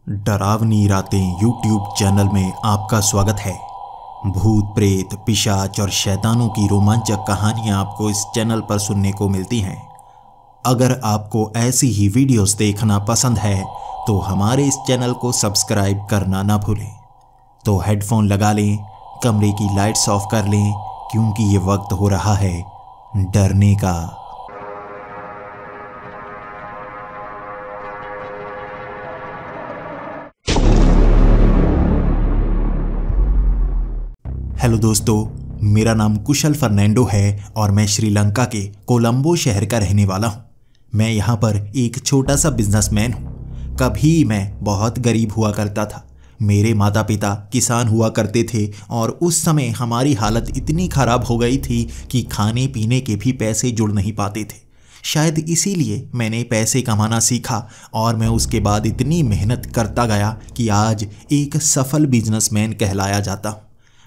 डरावनी रातें YouTube channel में आपका स्वागत है। भूत प्रेत पिशाच और शैतानों की रोमांचक कहानियां आपको इस चैनल पर सुनने को मिलती हैं। अगर आपको ऐसी ही वीडियोस देखना पसंद है तो हमारे इस चैनल को सब्सक्राइब करना ना भूलें। तो हेडफोन लगा लें, कमरे की लाइट्स ऑफ कर लें, क्योंकि ये वक्त हो रहा है डरने का। हेलो दोस्तों, मेरा नाम कुशल फर्नांडो है और मैं श्रीलंका के कोलंबो शहर का रहने वाला हूँ। मैं यहाँ पर एक छोटा सा बिजनेसमैन हूँ। कभी मैं बहुत गरीब हुआ करता था। मेरे माता पिता किसान हुआ करते थे और उस समय हमारी हालत इतनी ख़राब हो गई थी कि खाने पीने के भी पैसे जुड़ नहीं पाते थे। शायद इसीलिए मैंने पैसे कमाना सीखा और मैं उसके बाद इतनी मेहनत करता गया कि आज एक सफल बिजनेसमैन कहलाया जाता हूँ।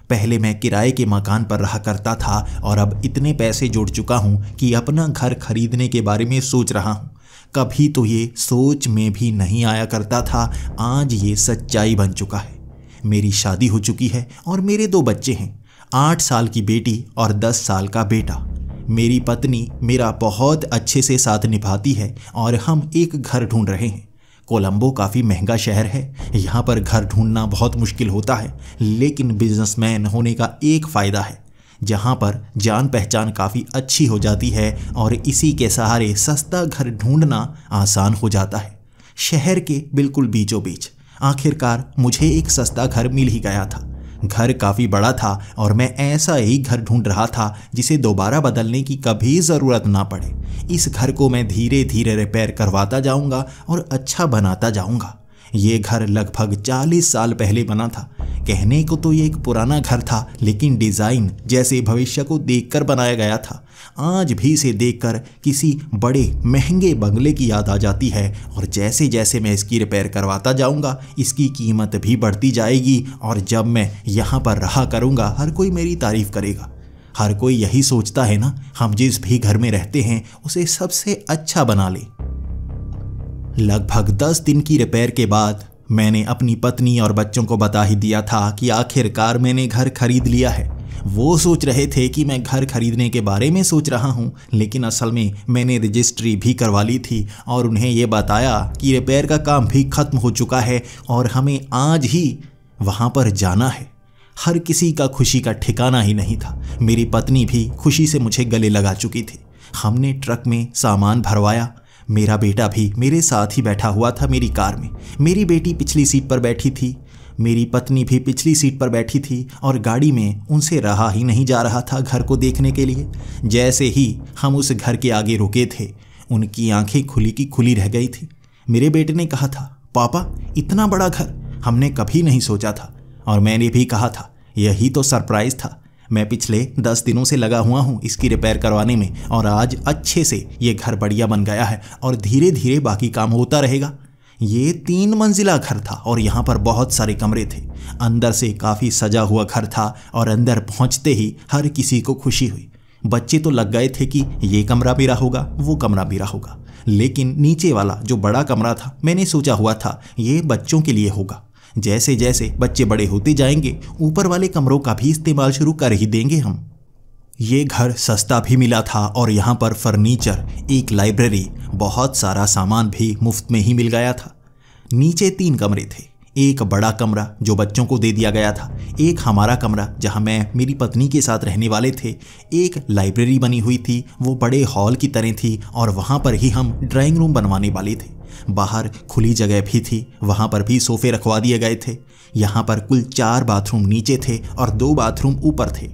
पहले मैं किराए के मकान पर रहा करता था और अब इतने पैसे जुड़ चुका हूँ कि अपना घर खरीदने के बारे में सोच रहा हूँ। कभी तो ये सोच में भी नहीं आया करता था, आज ये सच्चाई बन चुका है। मेरी शादी हो चुकी है और मेरे 2 बच्चे हैं, 8 साल की बेटी और 10 साल का बेटा। मेरी पत्नी मेरा बहुत अच्छे से साथ निभाती है और हम एक घर ढूंढ रहे हैं। कोलंबो काफ़ी महंगा शहर है, यहाँ पर घर ढूंढना बहुत मुश्किल होता है, लेकिन बिजनेसमैन होने का एक फ़ायदा है, जहाँ पर जान पहचान काफ़ी अच्छी हो जाती है और इसी के सहारे सस्ता घर ढूंढना आसान हो जाता है। शहर के बिल्कुल बीचों बीच आखिरकार मुझे एक सस्ता घर मिल ही गया था। घर काफ़ी बड़ा था और मैं ऐसा ही घर ढूंढ रहा था जिसे दोबारा बदलने की कभी ज़रूरत ना पड़े। इस घर को मैं धीरे धीरे रिपेयर करवाता जाऊंगा और अच्छा बनाता जाऊंगा। ये घर लगभग 40 साल पहले बना था। कहने को तो ये एक पुराना घर था, लेकिन डिज़ाइन जैसे भविष्य को देखकर बनाया गया था। आज भी इसे देखकर किसी बड़े महंगे बंगले की याद आ जाती है और जैसे जैसे मैं इसकी रिपेयर करवाता जाऊंगा इसकी कीमत भी बढ़ती जाएगी और जब मैं यहाँ पर रहा करूँगा हर कोई मेरी तारीफ़ करेगा। हर कोई यही सोचता है ना, हम जिस भी घर में रहते हैं उसे सबसे अच्छा बना लें। लगभग 10 दिन की रिपेयर के बाद मैंने अपनी पत्नी और बच्चों को बता ही दिया था कि आखिरकार मैंने घर खरीद लिया है। वो सोच रहे थे कि मैं घर खरीदने के बारे में सोच रहा हूँ, लेकिन असल में मैंने रजिस्ट्री भी करवा ली थी और उन्हें ये बताया कि रिपेयर का काम भी ख़त्म हो चुका है और हमें आज ही वहाँ पर जाना है। हर किसी का खुशी का ठिकाना ही नहीं था। मेरी पत्नी भी खुशी से मुझे गले लगा चुकी थी। हमने ट्रक में सामान भरवाया। मेरा बेटा भी मेरे साथ ही बैठा हुआ था मेरी कार में। मेरी बेटी पिछली सीट पर बैठी थी, मेरी पत्नी भी पिछली सीट पर बैठी थी और गाड़ी में उनसे रहा ही नहीं जा रहा था घर को देखने के लिए। जैसे ही हम उस घर के आगे रुके थे, उनकी आंखें खुली की खुली रह गई थी। मेरे बेटे ने कहा था, पापा इतना बड़ा घर हमने कभी नहीं सोचा था। और मैंने भी कहा था, यही तो सरप्राइज़ था। मैं पिछले 10 दिनों से लगा हुआ हूँ इसकी रिपेयर करवाने में और आज अच्छे से ये घर बढ़िया बन गया है और धीरे धीरे बाकी काम होता रहेगा। ये 3 मंजिला घर था और यहाँ पर बहुत सारे कमरे थे। अंदर से काफ़ी सजा हुआ घर था और अंदर पहुँचते ही हर किसी को खुशी हुई। बच्चे तो लग गए थे कि ये कमरा मेरा होगा, वो कमरा मेरा होगा, लेकिन नीचे वाला जो बड़ा कमरा था मैंने सोचा हुआ था ये बच्चों के लिए होगा। जैसे जैसे बच्चे बड़े होते जाएंगे ऊपर वाले कमरों का भी इस्तेमाल शुरू कर ही देंगे हम। ये घर सस्ता भी मिला था और यहाँ पर फर्नीचर, एक लाइब्रेरी, बहुत सारा सामान भी मुफ्त में ही मिल गया था। नीचे 3 कमरे थे, एक बड़ा कमरा जो बच्चों को दे दिया गया था, एक हमारा कमरा जहाँ मैं मेरी पत्नी के साथ रहने वाले थे, एक लाइब्रेरी बनी हुई थी, वो बड़े हॉल की तरह थी और वहाँ पर ही हम ड्राइंग रूम बनवाने वाले थे। बाहर खुली जगह भी थी, वहाँ पर भी सोफ़े रखवा दिए गए थे। यहाँ पर कुल 4 बाथरूम नीचे थे और 2 बाथरूम ऊपर थे।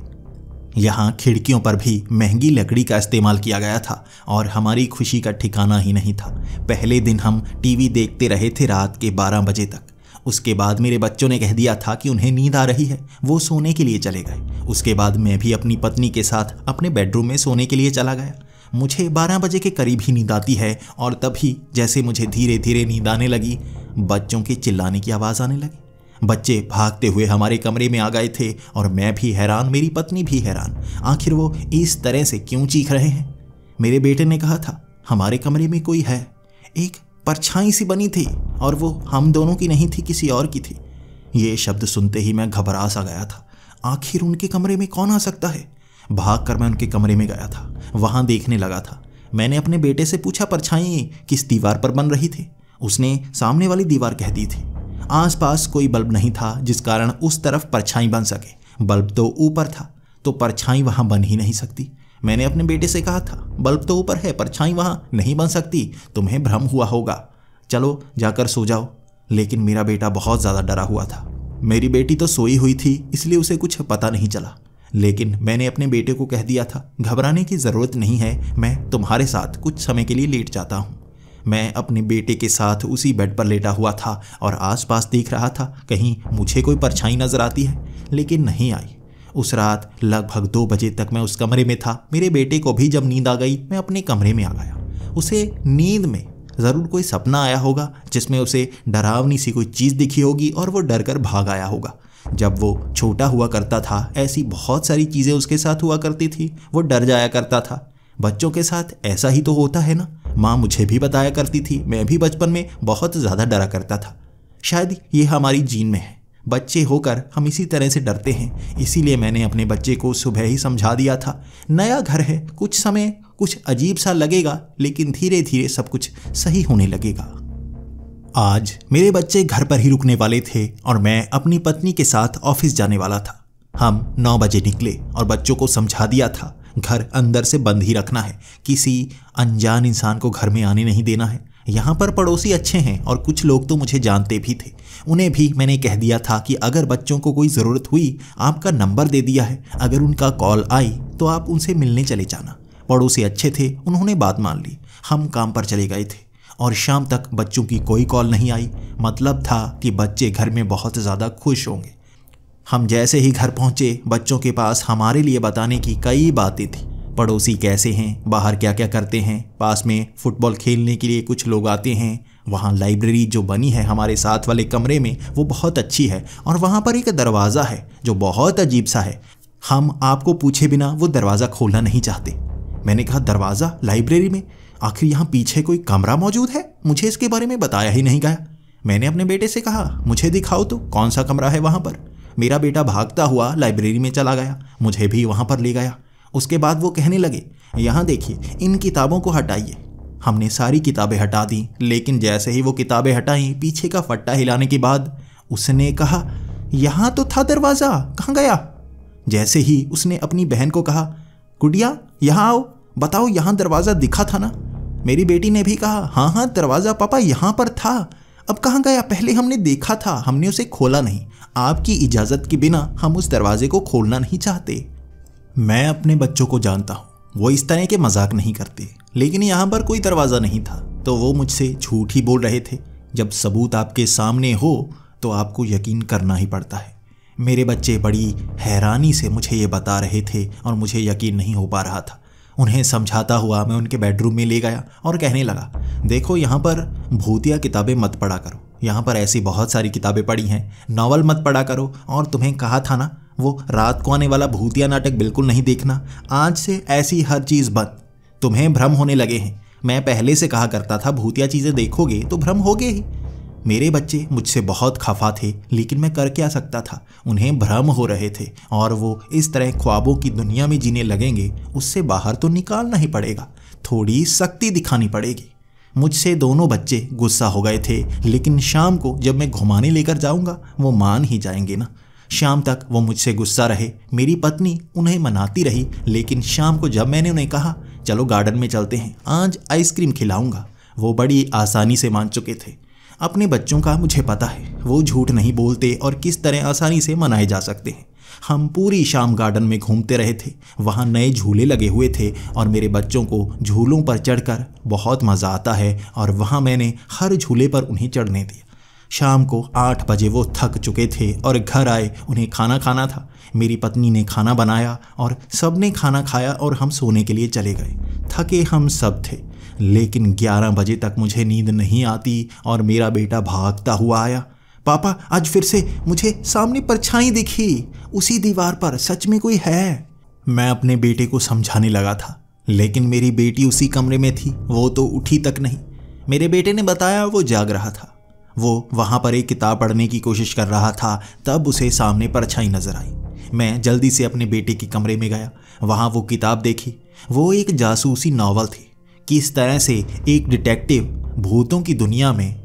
यहाँ खिड़कियों पर भी महंगी लकड़ी का इस्तेमाल किया गया था और हमारी खुशी का ठिकाना ही नहीं था। पहले दिन हम टीवी देखते रहे थे रात के 12 बजे तक। उसके बाद मेरे बच्चों ने कह दिया था कि उन्हें नींद आ रही है, वो सोने के लिए चले गए। उसके बाद मैं भी अपनी पत्नी के साथ अपने बेडरूम में सोने के लिए चला गया। मुझे 12 बजे के करीब ही नींद आती है और तभी जैसे मुझे धीरे धीरे नींद आने लगी, बच्चों के चिल्लाने की आवाज़ आने लगी। बच्चे भागते हुए हमारे कमरे में आ गए थे और मैं भी हैरान, मेरी पत्नी भी हैरान, आखिर वो इस तरह से क्यों चीख रहे हैं। मेरे बेटे ने कहा था, हमारे कमरे में कोई है। एक परछाई सी बनी थी और वो हम दोनों की नहीं थी, किसी और की थी। ये शब्द सुनते ही मैं घबरा सा गया था। आखिर उनके कमरे में कौन आ सकता है? भागकर मैं उनके कमरे में गया था, वहां देखने लगा था। मैंने अपने बेटे से पूछा परछाई किस दीवार पर बन रही थी। उसने सामने वाली दीवार कह दी थी। आसपास कोई बल्ब नहीं था जिस कारण उस तरफ परछाई बन सके। बल्ब तो ऊपर था तो परछाई वहां बन ही नहीं सकती। मैंने अपने बेटे से कहा था बल्ब तो ऊपर है, परछाई वहां नहीं बन सकती, तुम्हें भ्रम हुआ होगा, चलो जाकर सो जाओ। लेकिन मेरा बेटा बहुत ज़्यादा डरा हुआ था। मेरी बेटी तो सोई हुई थी इसलिए उसे कुछ पता नहीं चला। लेकिन मैंने अपने बेटे को कह दिया था घबराने की ज़रूरत नहीं है, मैं तुम्हारे साथ कुछ समय के लिए लेट जाता हूँ। मैं अपने बेटे के साथ उसी बेड पर लेटा हुआ था और आसपास देख रहा था कहीं मुझे कोई परछाई नजर आती है, लेकिन नहीं आई। उस रात लगभग 2 बजे तक मैं उस कमरे में था। मेरे बेटे को भी जब नींद आ गई मैं अपने कमरे में आ गया। उसे नींद में ज़रूर कोई सपना आया होगा जिसमें उसे डरावनी सी कोई चीज़ दिखी होगी और वो डर कर भाग आया होगा। जब वो छोटा हुआ करता था ऐसी बहुत सारी चीज़ें उसके साथ हुआ करती थी, वो डर जाया करता था। बच्चों के साथ ऐसा ही तो होता है ना। माँ मुझे भी बताया करती थी, मैं भी बचपन में बहुत ज़्यादा डरा करता था। शायद ये हमारी जीन में है, बच्चे होकर हम इसी तरह से डरते हैं। इसीलिए मैंने अपने बच्चे को सुबह ही समझा दिया था नया घर है, कुछ समय कुछ अजीब सा लगेगा लेकिन धीरे धीरे सब कुछ सही होने लगेगा। आज मेरे बच्चे घर पर ही रुकने वाले थे और मैं अपनी पत्नी के साथ ऑफिस जाने वाला था। हम 9 बजे निकले और बच्चों को समझा दिया था घर अंदर से बंद ही रखना है, किसी अनजान इंसान को घर में आने नहीं देना है। यहाँ पर पड़ोसी अच्छे हैं और कुछ लोग तो मुझे जानते भी थे। उन्हें भी मैंने कह दिया था कि अगर बच्चों को कोई ज़रूरत हुई आपका नंबर दे दिया है, अगर उनका कॉल आई तो आप उनसे मिलने चले जाना। पड़ोसी अच्छे थे, उन्होंने बात मान ली। हम काम पर चले गए थे और शाम तक बच्चों की कोई कॉल नहीं आई। मतलब था कि बच्चे घर में बहुत ज़्यादा खुश होंगे। हम जैसे ही घर पहुँचे बच्चों के पास हमारे लिए बताने की कई बातें थी। पड़ोसी कैसे हैं, बाहर क्या क्या करते हैं, पास में फुटबॉल खेलने के लिए कुछ लोग आते हैं, वहाँ लाइब्रेरी जो बनी है हमारे साथ वाले कमरे में वो बहुत अच्छी है और वहाँ पर एक दरवाज़ा है जो बहुत अजीब सा है। हम आपको पूछे बिना वो दरवाज़ा खोलना नहीं चाहते। मैंने कहा दरवाज़ा लाइब्रेरी में, आखिर यहाँ पीछे कोई कमरा मौजूद है? मुझे इसके बारे में बताया ही नहीं गया। मैंने अपने बेटे से कहा मुझे दिखाओ तो कौन सा कमरा है वहाँ पर। मेरा बेटा भागता हुआ लाइब्रेरी में चला गया, मुझे भी वहाँ पर ले गया। उसके बाद वो कहने लगे यहाँ देखिए इन किताबों को हटाइए। हमने सारी किताबें हटा दी, लेकिन जैसे ही वो किताबें हटाई पीछे का फट्टा हिलाने के बाद उसने कहा यहाँ तो था दरवाज़ा, कहाँ गया? जैसे ही उसने अपनी बहन को कहा गुड़िया यहाँ आओ, बताओ यहाँ दरवाज़ा दिखा था ना? मेरी बेटी ने भी कहा हाँ हाँ दरवाज़ा पापा यहाँ पर था, अब कहाँ गया? पहले हमने देखा था, हमने उसे खोला नहीं। आपकी इजाज़त के बिना हम उस दरवाजे को खोलना नहीं चाहते। मैं अपने बच्चों को जानता हूँ, वो इस तरह के मजाक नहीं करते, लेकिन यहाँ पर कोई दरवाज़ा नहीं था तो वो मुझसे झूठ ही बोल रहे थे। जब सबूत आपके सामने हो तो आपको यकीन करना ही पड़ता है। मेरे बच्चे बड़ी हैरानी से मुझे ये बता रहे थे और मुझे यकीन नहीं हो पा रहा था। उन्हें समझाता हुआ मैं उनके बेडरूम में ले गया और कहने लगा देखो यहाँ पर भूतिया किताबें मत पढ़ा करो, यहाँ पर ऐसी बहुत सारी किताबें पढ़ी हैं, नॉवल मत पढ़ा करो, और तुम्हें कहा था ना वो रात को आने वाला भूतिया नाटक बिल्कुल नहीं देखना। आज से ऐसी हर चीज़ बंद, तुम्हें भ्रम होने लगे हैं। मैं पहले से कहा करता था भूतिया चीज़ें देखोगे तो भ्रम होगे ही। मेरे बच्चे मुझसे बहुत खफा थे, लेकिन मैं कर क्या सकता था, उन्हें भ्रम हो रहे थे और वो इस तरह ख्वाबों की दुनिया में जीने लगेंगे, उससे बाहर तो निकालना ही पड़ेगा, थोड़ी सख्ती दिखानी पड़ेगी। मुझसे दोनों बच्चे गुस्सा हो गए थे, लेकिन शाम को जब मैं घुमाने लेकर जाऊंगा वो मान ही जाएंगे ना। शाम तक वो मुझसे गुस्सा रहे, मेरी पत्नी उन्हें मनाती रही, लेकिन शाम को जब मैंने उन्हें कहा चलो गार्डन में चलते हैं, आज आइसक्रीम खिलाऊंगा, वो बड़ी आसानी से मान चुके थे। अपने बच्चों का मुझे पता है, वो झूठ नहीं बोलते और किस तरह आसानी से मनाए जा सकते हैं। हम पूरी शाम गार्डन में घूमते रहे थे, वहाँ नए झूले लगे हुए थे और मेरे बच्चों को झूलों पर चढ़कर बहुत मज़ा आता है और वहाँ मैंने हर झूले पर उन्हें चढ़ने दिया। शाम को 8 बजे वो थक चुके थे और घर आए, उन्हें खाना खाना था। मेरी पत्नी ने खाना बनाया और सब ने खाना खाया और हम सोने के लिए चले गए। थके हम सब थे, लेकिन 11 बजे तक मुझे नींद नहीं आती और मेरा बेटा भागता हुआ आया, पापा आज फिर से मुझे सामने परछाई दिखी, उसी दीवार पर, सच में कोई है। मैं अपने बेटे को समझाने लगा था, लेकिन मेरी बेटी उसी कमरे में थी, वो तो उठी तक नहीं। मेरे बेटे ने बताया वो जाग रहा था। वो वहाँ पर एक किताब पढ़ने की कोशिश कर रहा था, तब उसे सामने परछाई नजर आई। मैं जल्दी से अपने बेटे के कमरे में गया। वहाँ वो किताब देखी। वो एक जासूसी नॉवल थी। किस तरह से एक डिटेक्टिव भूतों की दुनिया में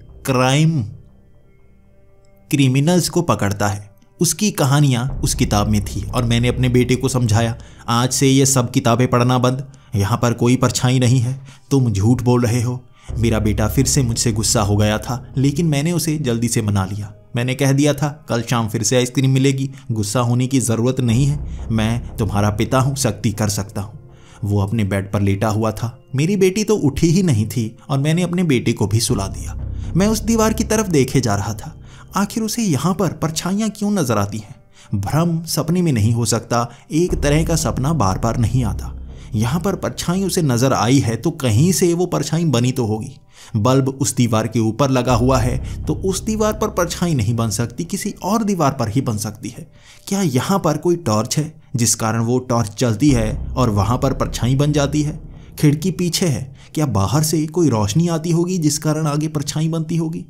क्रिमिनल्स को पकड़ता है, उसकी कहानियाँ उस किताब में थी। और मैंने अपने बेटे को समझाया, आज से ये सब किताबें पढ़ना बंद, यहाँ पर कोई परछाई नहीं है, तुम झूठ बोल रहे हो। मेरा बेटा फिर से मुझसे गुस्सा हो गया था, लेकिन मैंने उसे जल्दी से मना लिया। मैंने कह दिया था, कल शाम फिर से आइसक्रीम मिलेगी, गुस्सा होने की ज़रूरत नहीं है, मैं तुम्हारा पिता हूँ, सख्ती कर सकता हूँ। वो अपने बेड पर लेटा हुआ था। मेरी बेटी तो उठी ही नहीं थी और मैंने अपने बेटे को भी सुला दिया। मैं उस दीवार की तरफ देखे जा रहा था। आखिर उसे यहाँ पर परछाइयाँ क्यों नजर आती हैं? भ्रम सपने में नहीं हो सकता, एक तरह का सपना बार बार नहीं आता। यहाँ पर परछाई उसे नजर आई है तो कहीं से वो परछाई बनी तो होगी। बल्ब उस दीवार के ऊपर लगा हुआ है तो उस दीवार पर परछाई नहीं बन सकती, किसी और दीवार पर ही बन सकती है। क्या यहाँ पर कोई टॉर्च है जिस कारण वो टॉर्च जलती है और वहाँ पर परछाई बन जाती है? खिड़की पीछे है, क्या बाहर से कोई रोशनी आती होगी जिस कारण आगे परछाई बनती होगी?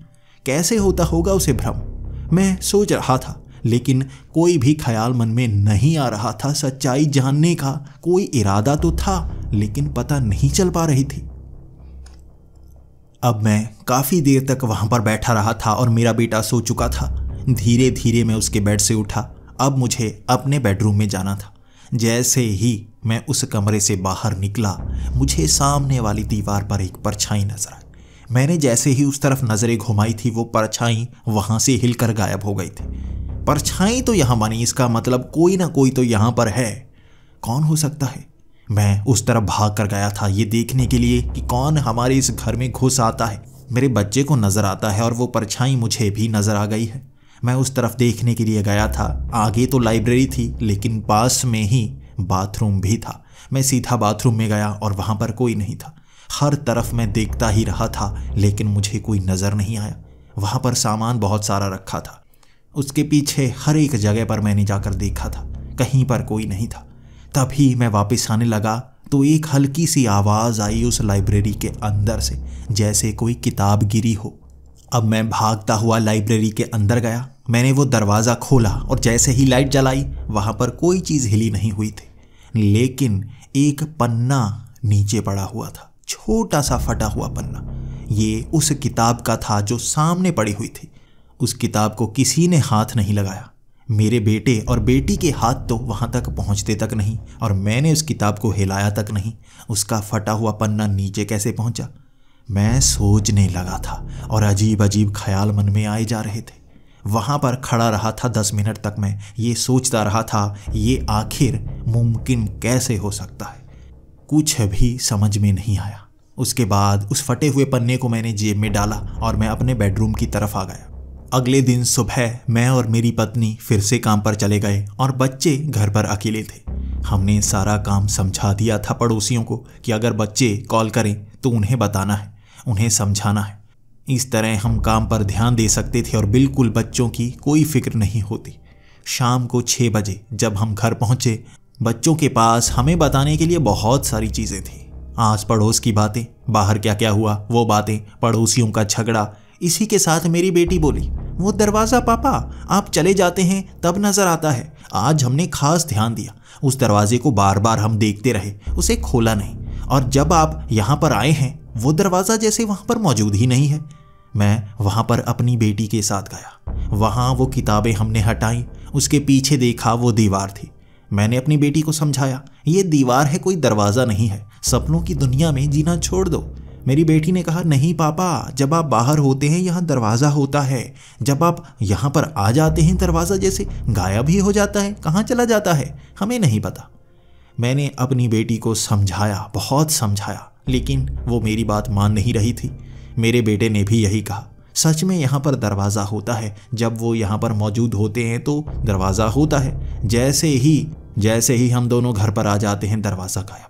कैसे होता होगा उसे भ्रम? मैं सोच रहा था, लेकिन कोई भी ख्याल मन में नहीं आ रहा था। सच्चाई जानने का कोई इरादा तो था, लेकिन पता नहीं चल पा रही थी। अब मैं काफ़ी देर तक वहाँ पर बैठा रहा था और मेरा बेटा सो चुका था। धीरे धीरे मैं उसके बेड से उठा। अब मुझे अपने बेडरूम में जाना था। जैसे ही मैं उस कमरे से बाहर निकला, मुझे सामने वाली दीवार पर एक परछाई नजर आई। मैंने जैसे ही उस तरफ नज़रें घुमाई थी, वो परछाई वहाँ से हिलकर गायब हो गई थी। परछाई तो यहाँ बनी, इसका मतलब कोई ना कोई तो यहाँ पर है। कौन हो सकता है? मैं उस तरफ भाग कर गया था ये देखने के लिए कि कौन हमारे इस घर में घुस आता है। मेरे बच्चे को नज़र आता है और वो परछाई मुझे भी नज़र आ गई है। मैं उस तरफ देखने के लिए गया था। आगे तो लाइब्रेरी थी, लेकिन पास में ही बाथरूम भी था। मैं सीधा बाथरूम में गया और वहाँ पर कोई नहीं था। हर तरफ मैं देखता ही रहा था, लेकिन मुझे कोई नज़र नहीं आया। वहाँ पर सामान बहुत सारा रखा था। उसके पीछे हर एक जगह पर मैंने जाकर देखा था, कहीं पर कोई नहीं था। तभी मैं वापस आने लगा तो एक हल्की सी आवाज़ आई उस लाइब्रेरी के अंदर से, जैसे कोई किताब गिरी हो। अब मैं भागता हुआ लाइब्रेरी के अंदर गया। मैंने वो दरवाज़ा खोला और जैसे ही लाइट जलाई, वहाँ पर कोई चीज़ हिली नहीं हुई थी, लेकिन एक पन्ना नीचे पड़ा हुआ था, छोटा सा फटा हुआ पन्ना। ये उस किताब का था जो सामने पड़ी हुई थी। उस किताब को किसी ने हाथ नहीं लगाया। मेरे बेटे और बेटी के हाथ तो वहाँ तक पहुँचते तक नहीं, और मैंने उस किताब को हिलाया तक नहीं। उसका फटा हुआ पन्ना नीचे कैसे पहुँचा? मैं सोचने लगा था और अजीब अजीब ख्याल मन में आए जा रहे थे। वहाँ पर खड़ा रहा था 10 मिनट तक। मैं ये सोचता रहा था, ये आखिर मुमकिन कैसे हो सकता है? कुछ भी समझ में नहीं आया। उसके बाद उस फटे हुए पन्ने को मैंने जेब में डाला और मैं अपने बेडरूम की तरफ आ गया। अगले दिन सुबह मैं और मेरी पत्नी फिर से काम पर चले गए और बच्चे घर पर अकेले थे। हमने सारा काम समझा दिया था पड़ोसियों को कि अगर बच्चे कॉल करें तो उन्हें बताना है, उन्हें समझाना है। इस तरह हम काम पर ध्यान दे सकते थे और बिल्कुल बच्चों की कोई फिक्र नहीं होती। शाम को 6 बजे जब हम घर पहुंचे, बच्चों के पास हमें बताने के लिए बहुत सारी चीज़ें थी। आस पड़ोस की बातें, बाहर क्या क्या हुआ वो बातें, पड़ोसियों का झगड़ा। इसी के साथ मेरी बेटी बोली, वो दरवाज़ा पापा आप चले जाते हैं तब नज़र आता है। आज हमने खास ध्यान दिया, उस दरवाजे को बार बार हम देखते रहे, उसे खोला नहीं, और जब आप यहाँ पर आए हैं वो दरवाज़ा जैसे वहाँ पर मौजूद ही नहीं है। मैं वहाँ पर अपनी बेटी के साथ गया। वहाँ वो किताबें हमने हटाई, उसके पीछे देखा वो दीवार थी। मैंने अपनी बेटी को समझाया, ये दीवार है, कोई दरवाज़ा नहीं है, सपनों की दुनिया में जीना छोड़ दो। मेरी बेटी ने कहा, नहीं पापा, जब आप बाहर होते हैं यहाँ दरवाज़ा होता है, जब आप यहाँ पर आ जाते हैं दरवाज़ा जैसे गायब ही हो जाता है, कहाँ चला जाता है हमें नहीं पता। मैंने अपनी बेटी को समझाया, बहुत समझाया, लेकिन वो मेरी बात मान नहीं रही थी। मेरे बेटे ने भी यही कहा, सच में यहाँ पर दरवाज़ा होता है, जब वो यहाँ पर मौजूद होते हैं तो दरवाज़ा होता है, जैसे ही हम दोनों घर पर आ जाते हैं दरवाज़ा गायब।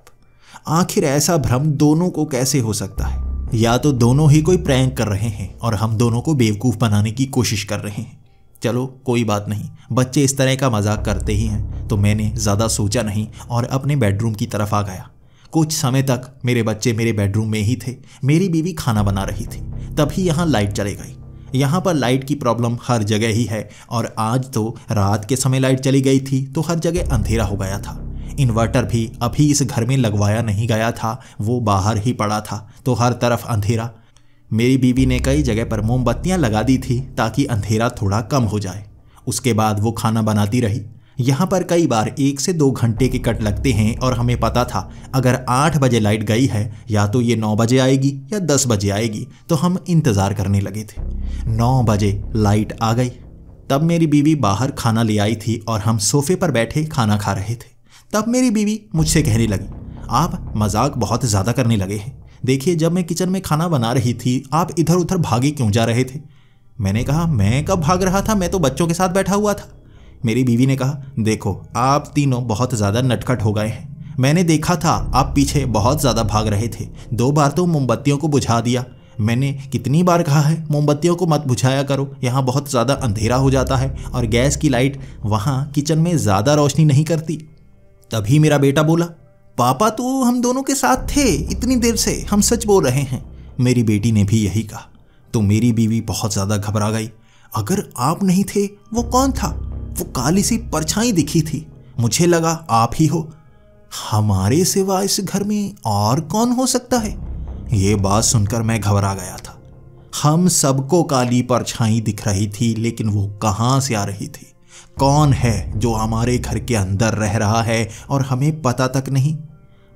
आखिर ऐसा भ्रम दोनों को कैसे हो सकता है? या तो दोनों ही कोई प्रैंक कर रहे हैं और हम दोनों को बेवकूफ़ बनाने की कोशिश कर रहे हैं। चलो कोई बात नहीं, बच्चे इस तरह का मजाक करते ही हैं, तो मैंने ज़्यादा सोचा नहीं और अपने बेडरूम की तरफ आ गया। कुछ समय तक मेरे बच्चे मेरे बेडरूम में ही थे। मेरी बीवी खाना बना रही थी, तभी यहाँ लाइट चली गई। यहाँ पर लाइट की प्रॉब्लम हर जगह ही है, और आज तो रात के समय लाइट चली गई थी तो हर जगह अंधेरा हो गया था। इन्वर्टर भी अभी इस घर में लगवाया नहीं गया था, वो बाहर ही पड़ा था, तो हर तरफ अंधेरा। मेरी बीवी ने कई जगह पर मोमबत्तियाँ लगा दी थी ताकि अंधेरा थोड़ा कम हो जाए। उसके बाद वो खाना बनाती रही। यहाँ पर कई बार 1 से 2 घंटे के कट लगते हैं, और हमें पता था अगर 8 बजे लाइट गई है या तो ये 9 बजे आएगी या 10 बजे आएगी, तो हम इंतज़ार करने लगे थे। 9 बजे लाइट आ गई। तब मेरी बीवी बाहर खाना ले आई थी और हम सोफे पर बैठे खाना खा रहे थे। तब मेरी बीवी मुझसे कहने लगी, आप मजाक बहुत ज़्यादा करने लगे हैं। देखिए, जब मैं किचन में खाना बना रही थी आप इधर उधर भागे क्यों जा रहे थे? मैंने कहा, मैं कब भाग रहा था, मैं तो बच्चों के साथ बैठा हुआ था। मेरी बीवी ने कहा, देखो आप तीनों बहुत ज़्यादा नटखट हो गए हैं। मैंने देखा था आप पीछे बहुत ज़्यादा भाग रहे थे। 2 बार तो मोमबत्तियों को बुझा दिया। मैंने कितनी बार कहा है मोमबत्तियों को मत बुझाया करो, यहाँ बहुत ज़्यादा अंधेरा हो जाता है, और गैस की लाइट वहाँ किचन में ज़्यादा रोशनी नहीं करती। तभी मेरा बेटा बोला, पापा तो हम दोनों के साथ थे इतनी देर से, हम सच बोल रहे हैं। मेरी बेटी ने भी यही कहा। तो मेरी बीवी बहुत ज़्यादा घबरा गई। अगर आप नहीं थे वो कौन था? वो काली सी परछाई दिखी थी, मुझे लगा आप ही हो। हमारे सिवा इस घर में और कौन हो सकता है? ये बात सुनकर मैं घबरा गया था। हम सबको काली परछाई दिख रही थी, लेकिन वो कहाँ से आ रही थी? कौन है जो हमारे घर के अंदर रह रहा है और हमें पता तक नहीं?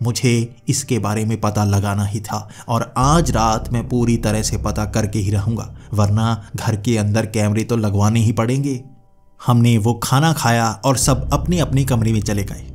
मुझे इसके बारे में पता लगाना ही था, और आज रात मैं पूरी तरह से पता करके ही रहूँगा, वरना घर के अंदर कैमरे तो लगवाने ही पड़ेंगे। हमने वो खाना खाया और सब अपने अपने कमरे में चले गए।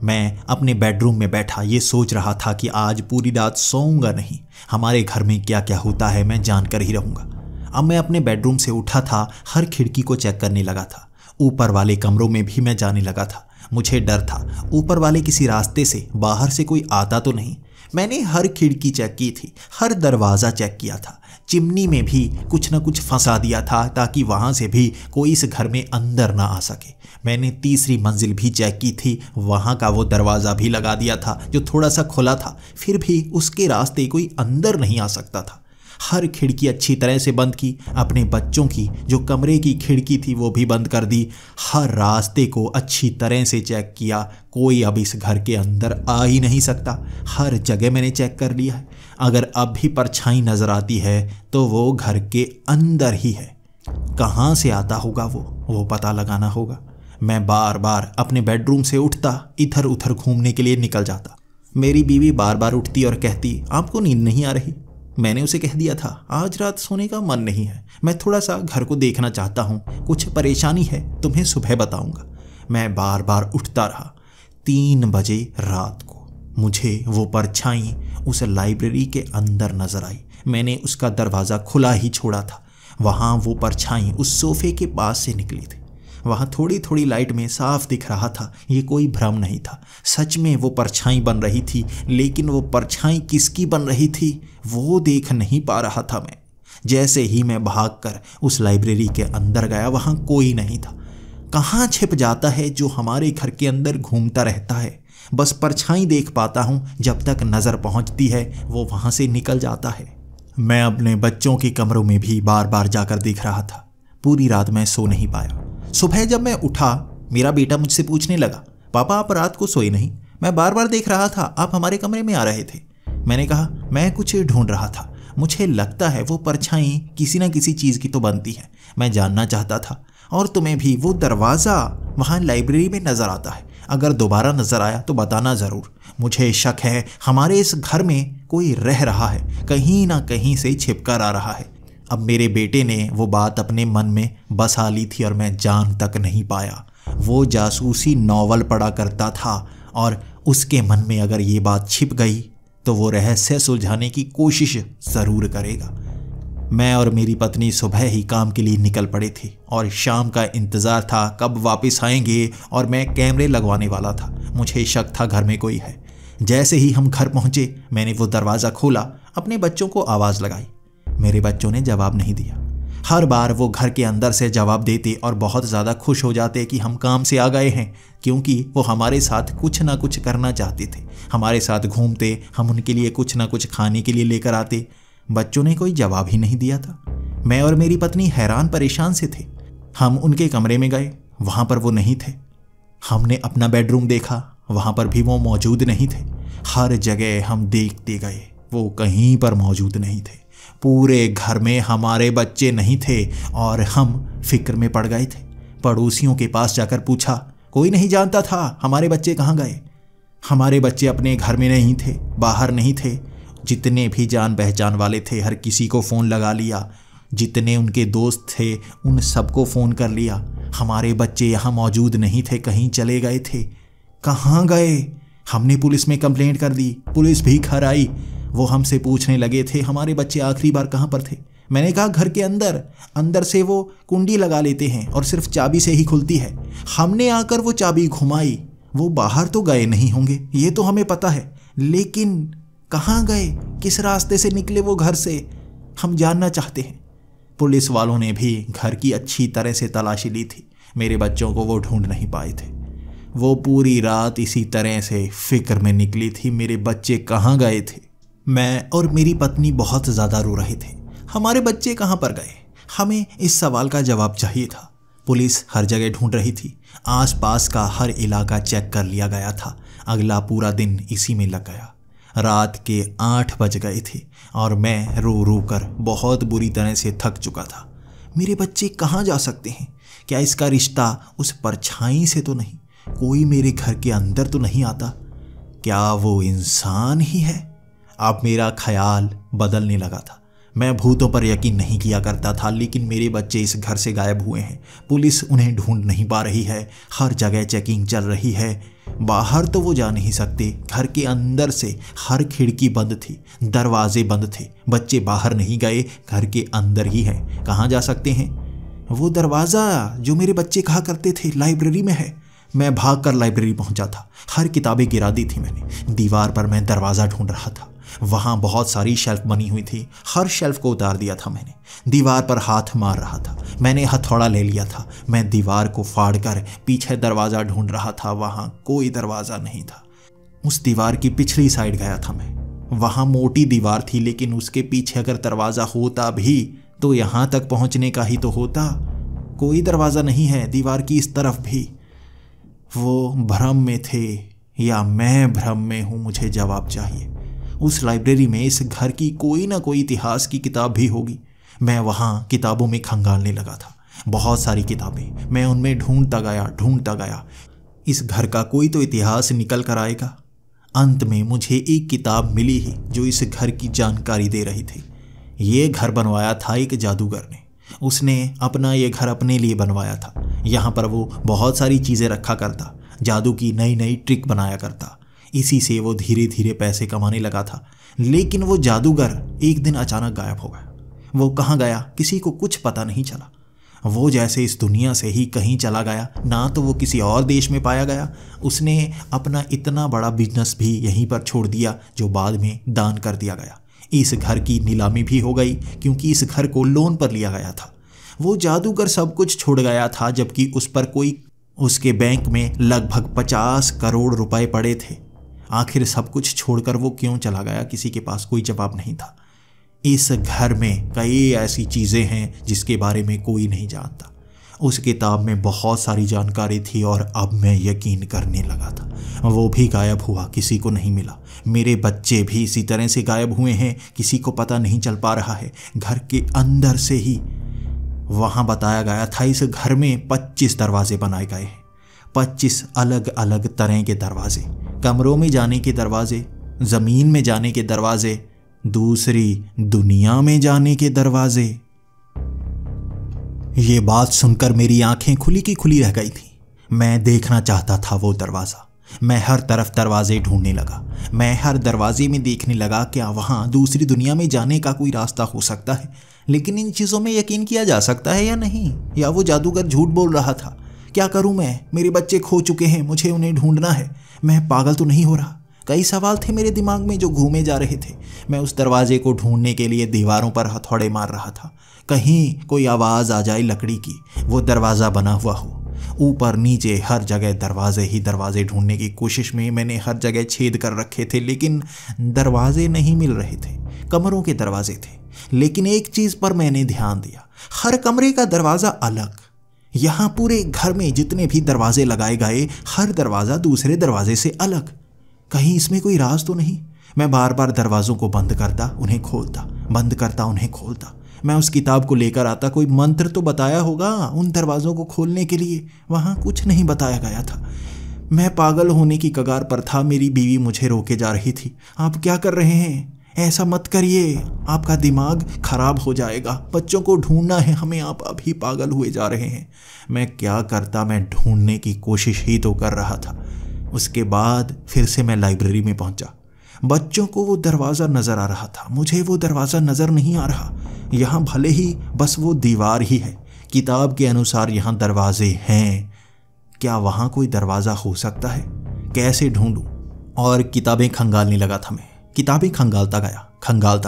मैं अपने बेडरूम में बैठा ये सोच रहा था कि आज पूरी रात सोऊंगा नहीं। हमारे घर में क्या क्या होता है मैं जानकर ही रहूँगा। अब मैं अपने बेडरूम से उठा था, हर खिड़की को चेक करने लगा था। ऊपर वाले कमरों में भी मैं जाने लगा था। मुझे डर था ऊपर वाले किसी रास्ते से बाहर से कोई आता तो नहीं। मैंने हर खिड़की चेक की थी, हर दरवाज़ा चेक किया था, चिमनी में भी कुछ न कुछ फंसा दिया था ताकि वहाँ से भी कोई इस घर में अंदर ना आ सके। मैंने तीसरी मंजिल भी चेक की थी, वहाँ का वो दरवाज़ा भी लगा दिया था जो थोड़ा सा खुला था, फिर भी उसके रास्ते कोई अंदर नहीं आ सकता था। हर खिड़की अच्छी तरह से बंद की। अपने बच्चों की जो कमरे की खिड़की थी वो भी बंद कर दी। हर रास्ते को अच्छी तरह से चेक किया, कोई अब इस घर के अंदर आ ही नहीं सकता। हर जगह मैंने चेक कर लिया है। अगर अब भी परछाई नज़र आती है तो वो घर के अंदर ही है। कहाँ से आता होगा वो पता लगाना होगा। मैं बार बार अपने बेडरूम से उठता, इधर उधर घूमने के लिए निकल जाता। मेरी बीवी बार बार उठती और कहती, आपको नींद नहीं आ रही? मैंने उसे कह दिया था, आज रात सोने का मन नहीं है, मैं थोड़ा सा घर को देखना चाहता हूँ, कुछ परेशानी है तुम्हें सुबह बताऊँगा। मैं बार बार उठता रहा। 3 बजे रात को मुझे वो परछाई उस लाइब्रेरी के अंदर नजर आई। मैंने उसका दरवाज़ा खुला ही छोड़ा था। वहाँ वो परछाई उस सोफे के पास से निकली थी। वहाँ थोड़ी थोड़ी लाइट में साफ दिख रहा था, ये कोई भ्रम नहीं था, सच में वो परछाई बन रही थी। लेकिन वो परछाई किसकी बन रही थी वो देख नहीं पा रहा था मैं। जैसे ही मैं भागकर उस लाइब्रेरी के अंदर गया, वहाँ कोई नहीं था। कहाँ छिप जाता है जो हमारे घर के अंदर घूमता रहता है? बस परछाई देख पाता हूँ, जब तक नज़र पहुँचती है वो वहाँ से निकल जाता है। मैं अपने बच्चों के कमरों में भी बार बार जाकर देख रहा था। पूरी रात मैं सो नहीं पाया। सुबह जब मैं उठा, मेरा बेटा मुझसे पूछने लगा, पापा आप रात को सोए नहीं? मैं बार बार देख रहा था आप हमारे कमरे में आ रहे थे। मैंने कहा, मैं कुछ ढूंढ रहा था, मुझे लगता है वो परछाई किसी न किसी चीज़ की तो बनती है, मैं जानना चाहता था। और तुम्हें भी वो दरवाज़ा वहाँ लाइब्रेरी में नज़र आता है, अगर दोबारा नज़र आया तो बताना ज़रूर। मुझे शक है हमारे इस घर में कोई रह रहा है, कहीं ना कहीं से छिप कर आ रहा है। अब मेरे बेटे ने वो बात अपने मन में बसा ली थी और मैं जान तक नहीं पाया। वो जासूसी नॉवल पढ़ा करता था और उसके मन में अगर ये बात छिप गई तो वो रहस्य सुलझाने की कोशिश ज़रूर करेगा। मैं और मेरी पत्नी सुबह ही काम के लिए निकल पड़े थे और शाम का इंतज़ार था कब वापस आएंगे, और मैं कैमरे लगवाने वाला था। मुझे शक था घर में कोई है। जैसे ही हम घर पहुँचे मैंने वो दरवाज़ा खोला, अपने बच्चों को आवाज़ लगाई। मेरे बच्चों ने जवाब नहीं दिया। हर बार वो घर के अंदर से जवाब देते और बहुत ज़्यादा खुश हो जाते कि हम काम से आ गए हैं, क्योंकि वो हमारे साथ कुछ ना कुछ करना चाहते थे। हमारे साथ घूमते, हम उनके लिए कुछ ना कुछ खाने के लिए लेकर आते। बच्चों ने कोई जवाब ही नहीं दिया था। मैं और मेरी पत्नी हैरान परेशान से थे। हम उनके कमरे में गए, वहाँ पर वो नहीं थे। हमने अपना बेडरूम देखा, वहाँ पर भी वो मौजूद नहीं थे। हर जगह हम देखते गए, वो कहीं पर मौजूद नहीं थे। पूरे घर में हमारे बच्चे नहीं थे और हम फिक्र में पड़ गए थे। पड़ोसियों के पास जाकर पूछा, कोई नहीं जानता था हमारे बच्चे कहाँ गए। हमारे बच्चे अपने घर में नहीं थे, बाहर नहीं थे। जितने भी जान पहचान वाले थे हर किसी को फ़ोन लगा लिया। जितने उनके दोस्त थे उन सबको फ़ोन कर लिया। हमारे बच्चे यहाँ मौजूद नहीं थे, कहीं चले गए थे। कहाँ गए? हमने पुलिस में कंप्लेंट कर दी, पुलिस भी घर आई। वो हमसे पूछने लगे थे हमारे बच्चे आखिरी बार कहाँ पर थे। मैंने कहा घर के अंदर से वो कुंडी लगा लेते हैं और सिर्फ चाबी से ही खुलती है। हमने आकर वो चाबी घुमाई। वो बाहर तो गए नहीं होंगे, ये तो हमें पता है, लेकिन कहाँ गए, किस रास्ते से निकले वो घर से, हम जानना चाहते हैं। पुलिस वालों ने भी घर की अच्छी तरह से तलाशी ली थी। मेरे बच्चों को वो ढूंढ नहीं पाए थे। वो पूरी रात इसी तरह से फिक्र में निकली थी, मेरे बच्चे कहाँ गए थे। मैं और मेरी पत्नी बहुत ज़्यादा रो रहे थे। हमारे बच्चे कहाँ पर गए, हमें इस सवाल का जवाब चाहिए था। पुलिस हर जगह ढूंढ रही थी। आसपास का हर इलाका चेक कर लिया गया था। अगला पूरा दिन इसी में लग गया। रात के 8 बज गए थे और मैं रो रो कर बहुत बुरी तरह से थक चुका था। मेरे बच्चे कहाँ जा सकते हैं? क्या इसका रिश्ता उस परछाई से तो नहीं? कोई मेरे घर के अंदर तो नहीं आता? क्या वो इंसान ही है? अब मेरा ख्याल बदलने लगा था। मैं भूतों पर यकीन नहीं किया करता था, लेकिन मेरे बच्चे इस घर से गायब हुए हैं। पुलिस उन्हें ढूंढ नहीं पा रही है। हर जगह चेकिंग चल रही है। बाहर तो वो जा नहीं सकते, घर के अंदर से हर खिड़की बंद थी, दरवाजे बंद थे। बच्चे बाहर नहीं गए, घर के अंदर ही हैं। कहाँ जा सकते हैं? वो दरवाज़ा जो मेरे बच्चे कहा करते थे लाइब्रेरी में है। मैं भागकर लाइब्रेरी पहुंचा था। हर किताबें गिरा दी थी मैंने। दीवार पर मैं दरवाज़ा ढूंढ रहा था। वहाँ बहुत सारी शेल्फ बनी हुई थी। हर शेल्फ को उतार दिया था मैंने। दीवार पर हाथ मार रहा था। मैंने हथौड़ा ले लिया था। मैं दीवार को फाड़कर पीछे दरवाज़ा ढूंढ रहा था। वहाँ कोई दरवाज़ा नहीं था। उस दीवार की पिछली साइड गया था मैं। वहाँ मोटी दीवार थी, लेकिन उसके पीछे अगर दरवाज़ा होता भी तो यहाँ तक पहुँचने का ही तो होता। कोई दरवाज़ा नहीं है दीवार की इस तरफ भी। वो भ्रम में थे या मैं भ्रम में हूँ? मुझे जवाब चाहिए। उस लाइब्रेरी में इस घर की कोई ना कोई इतिहास की किताब भी होगी। मैं वहाँ किताबों में खंगालने लगा था। बहुत सारी किताबें। मैं उनमें ढूंढता गया। इस घर का कोई तो इतिहास निकल कर आएगा। अंत में मुझे एक किताब मिली ही जो इस घर की जानकारी दे रही थी। ये घर बनवाया था एक जादूगर ने। उसने अपना ये घर अपने लिए बनवाया था। यहाँ पर वो बहुत सारी चीज़ें रखा करता, जादू की नई नई ट्रिक बनाया करता। इसी से वो धीरे धीरे पैसे कमाने लगा था। लेकिन वो जादूगर एक दिन अचानक गायब हो गया। वो कहाँ गया किसी को कुछ पता नहीं चला। वो जैसे इस दुनिया से ही कहीं चला गया। ना तो वो किसी और देश में पाया गया। उसने अपना इतना बड़ा बिजनेस भी यहीं पर छोड़ दिया, जो बाद में दान कर दिया गया। इस घर की नीलामी भी हो गई, क्योंकि इस घर को लोन पर लिया गया था। वो जादूगर सब कुछ छोड़ गया था, जबकि उस पर उसके बैंक में लगभग 50 करोड़ रुपए पड़े थे। आखिर सब कुछ छोड़कर वो क्यों चला गया? किसी के पास कोई जवाब नहीं था। इस घर में कई ऐसी चीज़ें हैं जिसके बारे में कोई नहीं जानता। उस किताब में बहुत सारी जानकारी थी और अब मैं यकीन करने लगा था। वो भी गायब हुआ, किसी को नहीं मिला। मेरे बच्चे भी इसी तरह से गायब हुए हैं, किसी को पता नहीं चल पा रहा है। घर के अंदर से ही वहाँ बताया गया था इस घर में 25 दरवाजे बनाए गए हैं। 25 अलग अलग तरह के दरवाजे, कमरों में जाने के दरवाजे, ज़मीन में जाने के दरवाजे, दूसरी दुनिया में जाने के दरवाजे। ये बात सुनकर मेरी आंखें खुली की खुली रह गई थी। मैं देखना चाहता था वो दरवाज़ा। मैं हर तरफ दरवाजे ढूंढने लगा। मैं हर दरवाजे में देखने लगा क्या वहाँ दूसरी दुनिया में जाने का कोई रास्ता हो सकता है। लेकिन इन चीज़ों में यकीन किया जा सकता है या नहीं? या वो जादूगर झूठ बोल रहा था? क्या करूँ मैं? मेरे बच्चे खो चुके हैं, मुझे उन्हें ढूंढना है। मैं पागल तो नहीं हो रहा? कई सवाल थे मेरे दिमाग में जो घूमे जा रहे थे। मैं उस दरवाजे को ढूंढने के लिए दीवारों पर हथौड़े मार रहा था। कहीं कोई आवाज़ आ जाए लकड़ी की, वो दरवाज़ा बना हुआ हो। ऊपर नीचे हर जगह दरवाजे ही दरवाजे ढूंढने की कोशिश में मैंने हर जगह छेद कर रखे थे, लेकिन दरवाजे नहीं मिल रहे थे। कमरों के दरवाजे थे, लेकिन एक चीज़ पर मैंने ध्यान दिया, हर कमरे का दरवाज़ा अलग। यहाँ पूरे घर में जितने भी दरवाजे लगाए गए, हर दरवाज़ा दूसरे दरवाजे से अलग। कहीं इसमें कोई राज तो नहीं? मैं बार बार दरवाज़ों को बंद करता, उन्हें खोलता, बंद करता, उन्हें खोलता। मैं उस किताब को लेकर आता, कोई मंत्र तो बताया होगा उन दरवाज़ों को खोलने के लिए। वहाँ कुछ नहीं बताया गया था। मैं पागल होने की कगार पर था। मेरी बीवी मुझे रोके जा रही थी। आप क्या कर रहे हैं? ऐसा मत करिए, आपका दिमाग खराब हो जाएगा। बच्चों को ढूंढना है हमें, आप अभी पागल हुए जा रहे हैं। मैं क्या करता, मैं ढूंढने की कोशिश ही तो कर रहा था। उसके बाद फिर से मैं लाइब्रेरी में पहुंचा। बच्चों को वो दरवाज़ा नज़र आ रहा था, मुझे वो दरवाज़ा नज़र नहीं आ रहा। यहाँ भले ही बस वो दीवार ही है, किताब के अनुसार यहाँ दरवाजे हैं। क्या वहाँ कोई दरवाज़ा हो सकता है? कैसे ढूंढूं? और किताबें खंगालने लगा था मैं। किताबें खंगालता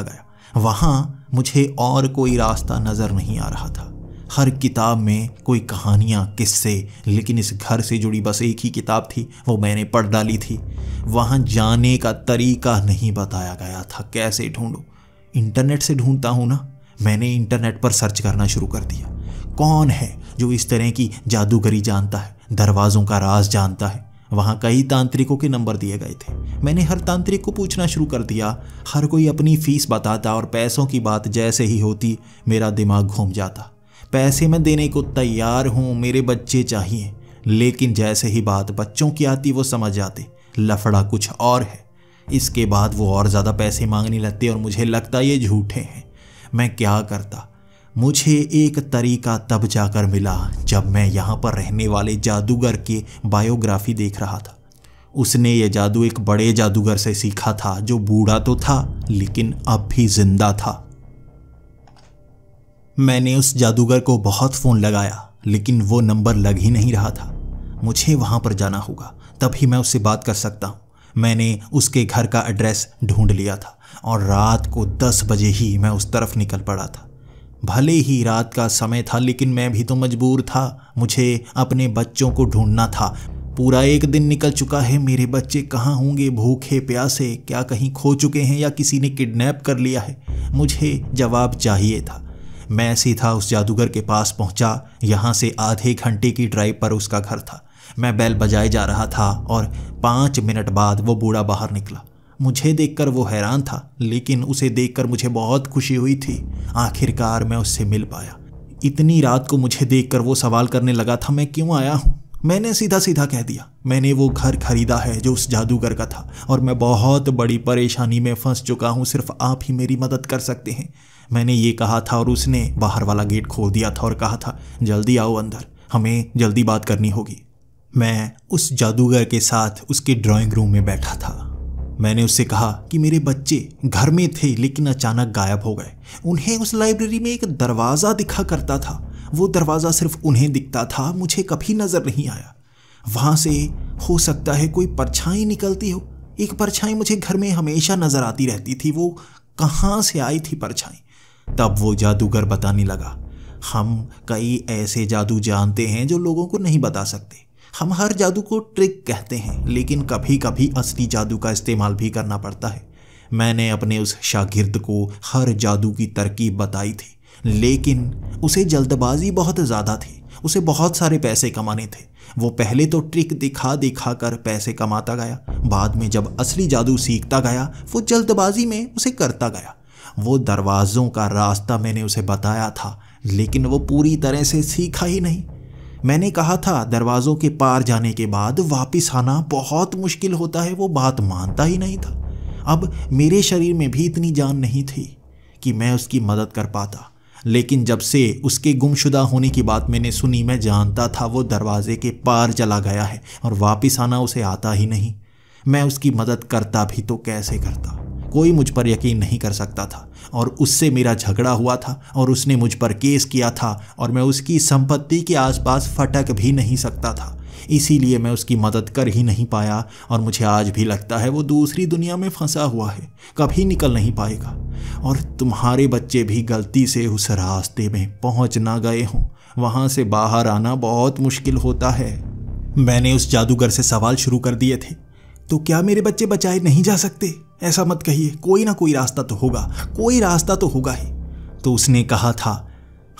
गया। वहाँ मुझे और कोई रास्ता नज़र नहीं आ रहा था। हर किताब में कोई कहानियाँ, किस्से, लेकिन इस घर से जुड़ी बस एक ही किताब थी, वो मैंने पढ़ डाली थी। वहाँ जाने का तरीका नहीं बताया गया था। कैसे ढूंढूं? इंटरनेट से ढूंढता हूँ ना। मैंने इंटरनेट पर सर्च करना शुरू कर दिया। कौन है जो इस तरह की जादूगरी जानता है, दरवाज़ों का राज जानता है? वहाँ कई तांत्रिकों के नंबर दिए गए थे। मैंने हर तांत्रिक को पूछना शुरू कर दिया। हर कोई अपनी फीस बताता और पैसों की बात जैसे ही होती मेरा दिमाग घूम जाता। पैसे मैं देने को तैयार हूँ, मेरे बच्चे चाहिए, लेकिन जैसे ही बात बच्चों की आती वो समझ जाते लफड़ा कुछ और है। इसके बाद वो और ज़्यादा पैसे मांगने लगते और मुझे लगता ये झूठे हैं। मैं क्या करता? मुझे एक तरीका तब जाकर मिला जब मैं यहाँ पर रहने वाले जादूगर की बायोग्राफी देख रहा था। उसने ये जादू एक बड़े जादूगर से सीखा था जो बूढ़ा तो था लेकिन अब भी जिंदा था। मैंने उस जादूगर को बहुत फ़ोन लगाया, लेकिन वो नंबर लग ही नहीं रहा था। मुझे वहाँ पर जाना होगा, तभी मैं उससे बात कर सकता हूँ। मैंने उसके घर का एड्रेस ढूंढ लिया था और रात को 10 बजे ही मैं उस तरफ निकल पड़ा था। भले ही रात का समय था, लेकिन मैं भी तो मजबूर था। मुझे अपने बच्चों को ढूंढना था। पूरा एक दिन निकल चुका है। मेरे बच्चे कहाँ होंगे? भूखे प्यासे? क्या कहीं खो चुके हैं या किसी ने किडनैप कर लिया है? मुझे जवाब चाहिए था। मैं सीधा उस जादूगर के पास पहुंचा। यहाँ से आधे घंटे की ड्राइव पर उसका घर था। मैं बेल बजाए जा रहा था और 5 मिनट बाद वो बूढ़ा बाहर निकला। मुझे देखकर वो हैरान था, लेकिन उसे देखकर मुझे बहुत खुशी हुई थी। आखिरकार मैं उससे मिल पाया। इतनी रात को मुझे देखकर वो सवाल करने लगा था मैं क्यों आया हूँ। मैंने सीधा सीधा कह दिया मैंने वो घर खरीदा है जो उस जादूगर का था और मैं बहुत बड़ी परेशानी में फंस चुका हूँ। सिर्फ आप ही मेरी मदद कर सकते हैं। मैंने ये कहा था और उसने बाहर वाला गेट खोल दिया था और कहा था जल्दी आओ अंदर, हमें जल्दी बात करनी होगी। मैं उस जादूगर के साथ उसके ड्राइंग रूम में बैठा था। मैंने उससे कहा कि मेरे बच्चे घर में थे लेकिन अचानक गायब हो गए। उन्हें उस लाइब्रेरी में एक दरवाज़ा दिखा करता था। वो दरवाज़ा सिर्फ उन्हें दिखता था, मुझे कभी नज़र नहीं आया। वहाँ से हो सकता है कोई परछाई निकलती हो। एक परछाई मुझे घर में हमेशा नज़र आती रहती थी। वो कहाँ से आई थी परछाई? तब वो जादूगर बताने लगा हम कई ऐसे जादू जानते हैं जो लोगों को नहीं बता सकते। हम हर जादू को ट्रिक कहते हैं, लेकिन कभी कभी असली जादू का इस्तेमाल भी करना पड़ता है। मैंने अपने उस शागिर्द को हर जादू की तरकीब बताई थी, लेकिन उसे जल्दबाजी बहुत ज़्यादा थी। उसे बहुत सारे पैसे कमाने थे। वो पहले तो ट्रिक दिखा दिखा कर पैसे कमाता गया। बाद में जब असली जादू सीखता गया, वो जल्दबाजी में उसे करता गया। वो दरवाज़ों का रास्ता मैंने उसे बताया था, लेकिन वो पूरी तरह से सीखा ही नहीं। मैंने कहा था दरवाज़ों के पार जाने के बाद वापस आना बहुत मुश्किल होता है। वो बात मानता ही नहीं था। अब मेरे शरीर में भी इतनी जान नहीं थी कि मैं उसकी मदद कर पाता, लेकिन जब से उसके गुमशुदा होने की बात मैंने सुनी, मैं जानता था वो दरवाजे के पार चला गया है और वापस आना उसे आता ही नहीं। मैं उसकी मदद करता भी तो कैसे करता? कोई मुझ पर यकीन नहीं कर सकता था और उससे मेरा झगड़ा हुआ था और उसने मुझ पर केस किया था और मैं उसकी संपत्ति के आसपास फटक भी नहीं सकता था। इसीलिए मैं उसकी मदद कर ही नहीं पाया और मुझे आज भी लगता है वो दूसरी दुनिया में फंसा हुआ है, कभी निकल नहीं पाएगा। और तुम्हारे बच्चे भी गलती से उस रास्ते में पहुंच ना गए हों, वहां से बाहर आना बहुत मुश्किल होता है। मैंने उस जादूगर से सवाल शुरू कर दिए थे, तो क्या मेरे बच्चे बचाए नहीं जा सकते? ऐसा मत कहिए, कोई ना कोई रास्ता तो होगा, कोई रास्ता तो होगा ही। तो उसने कहा था,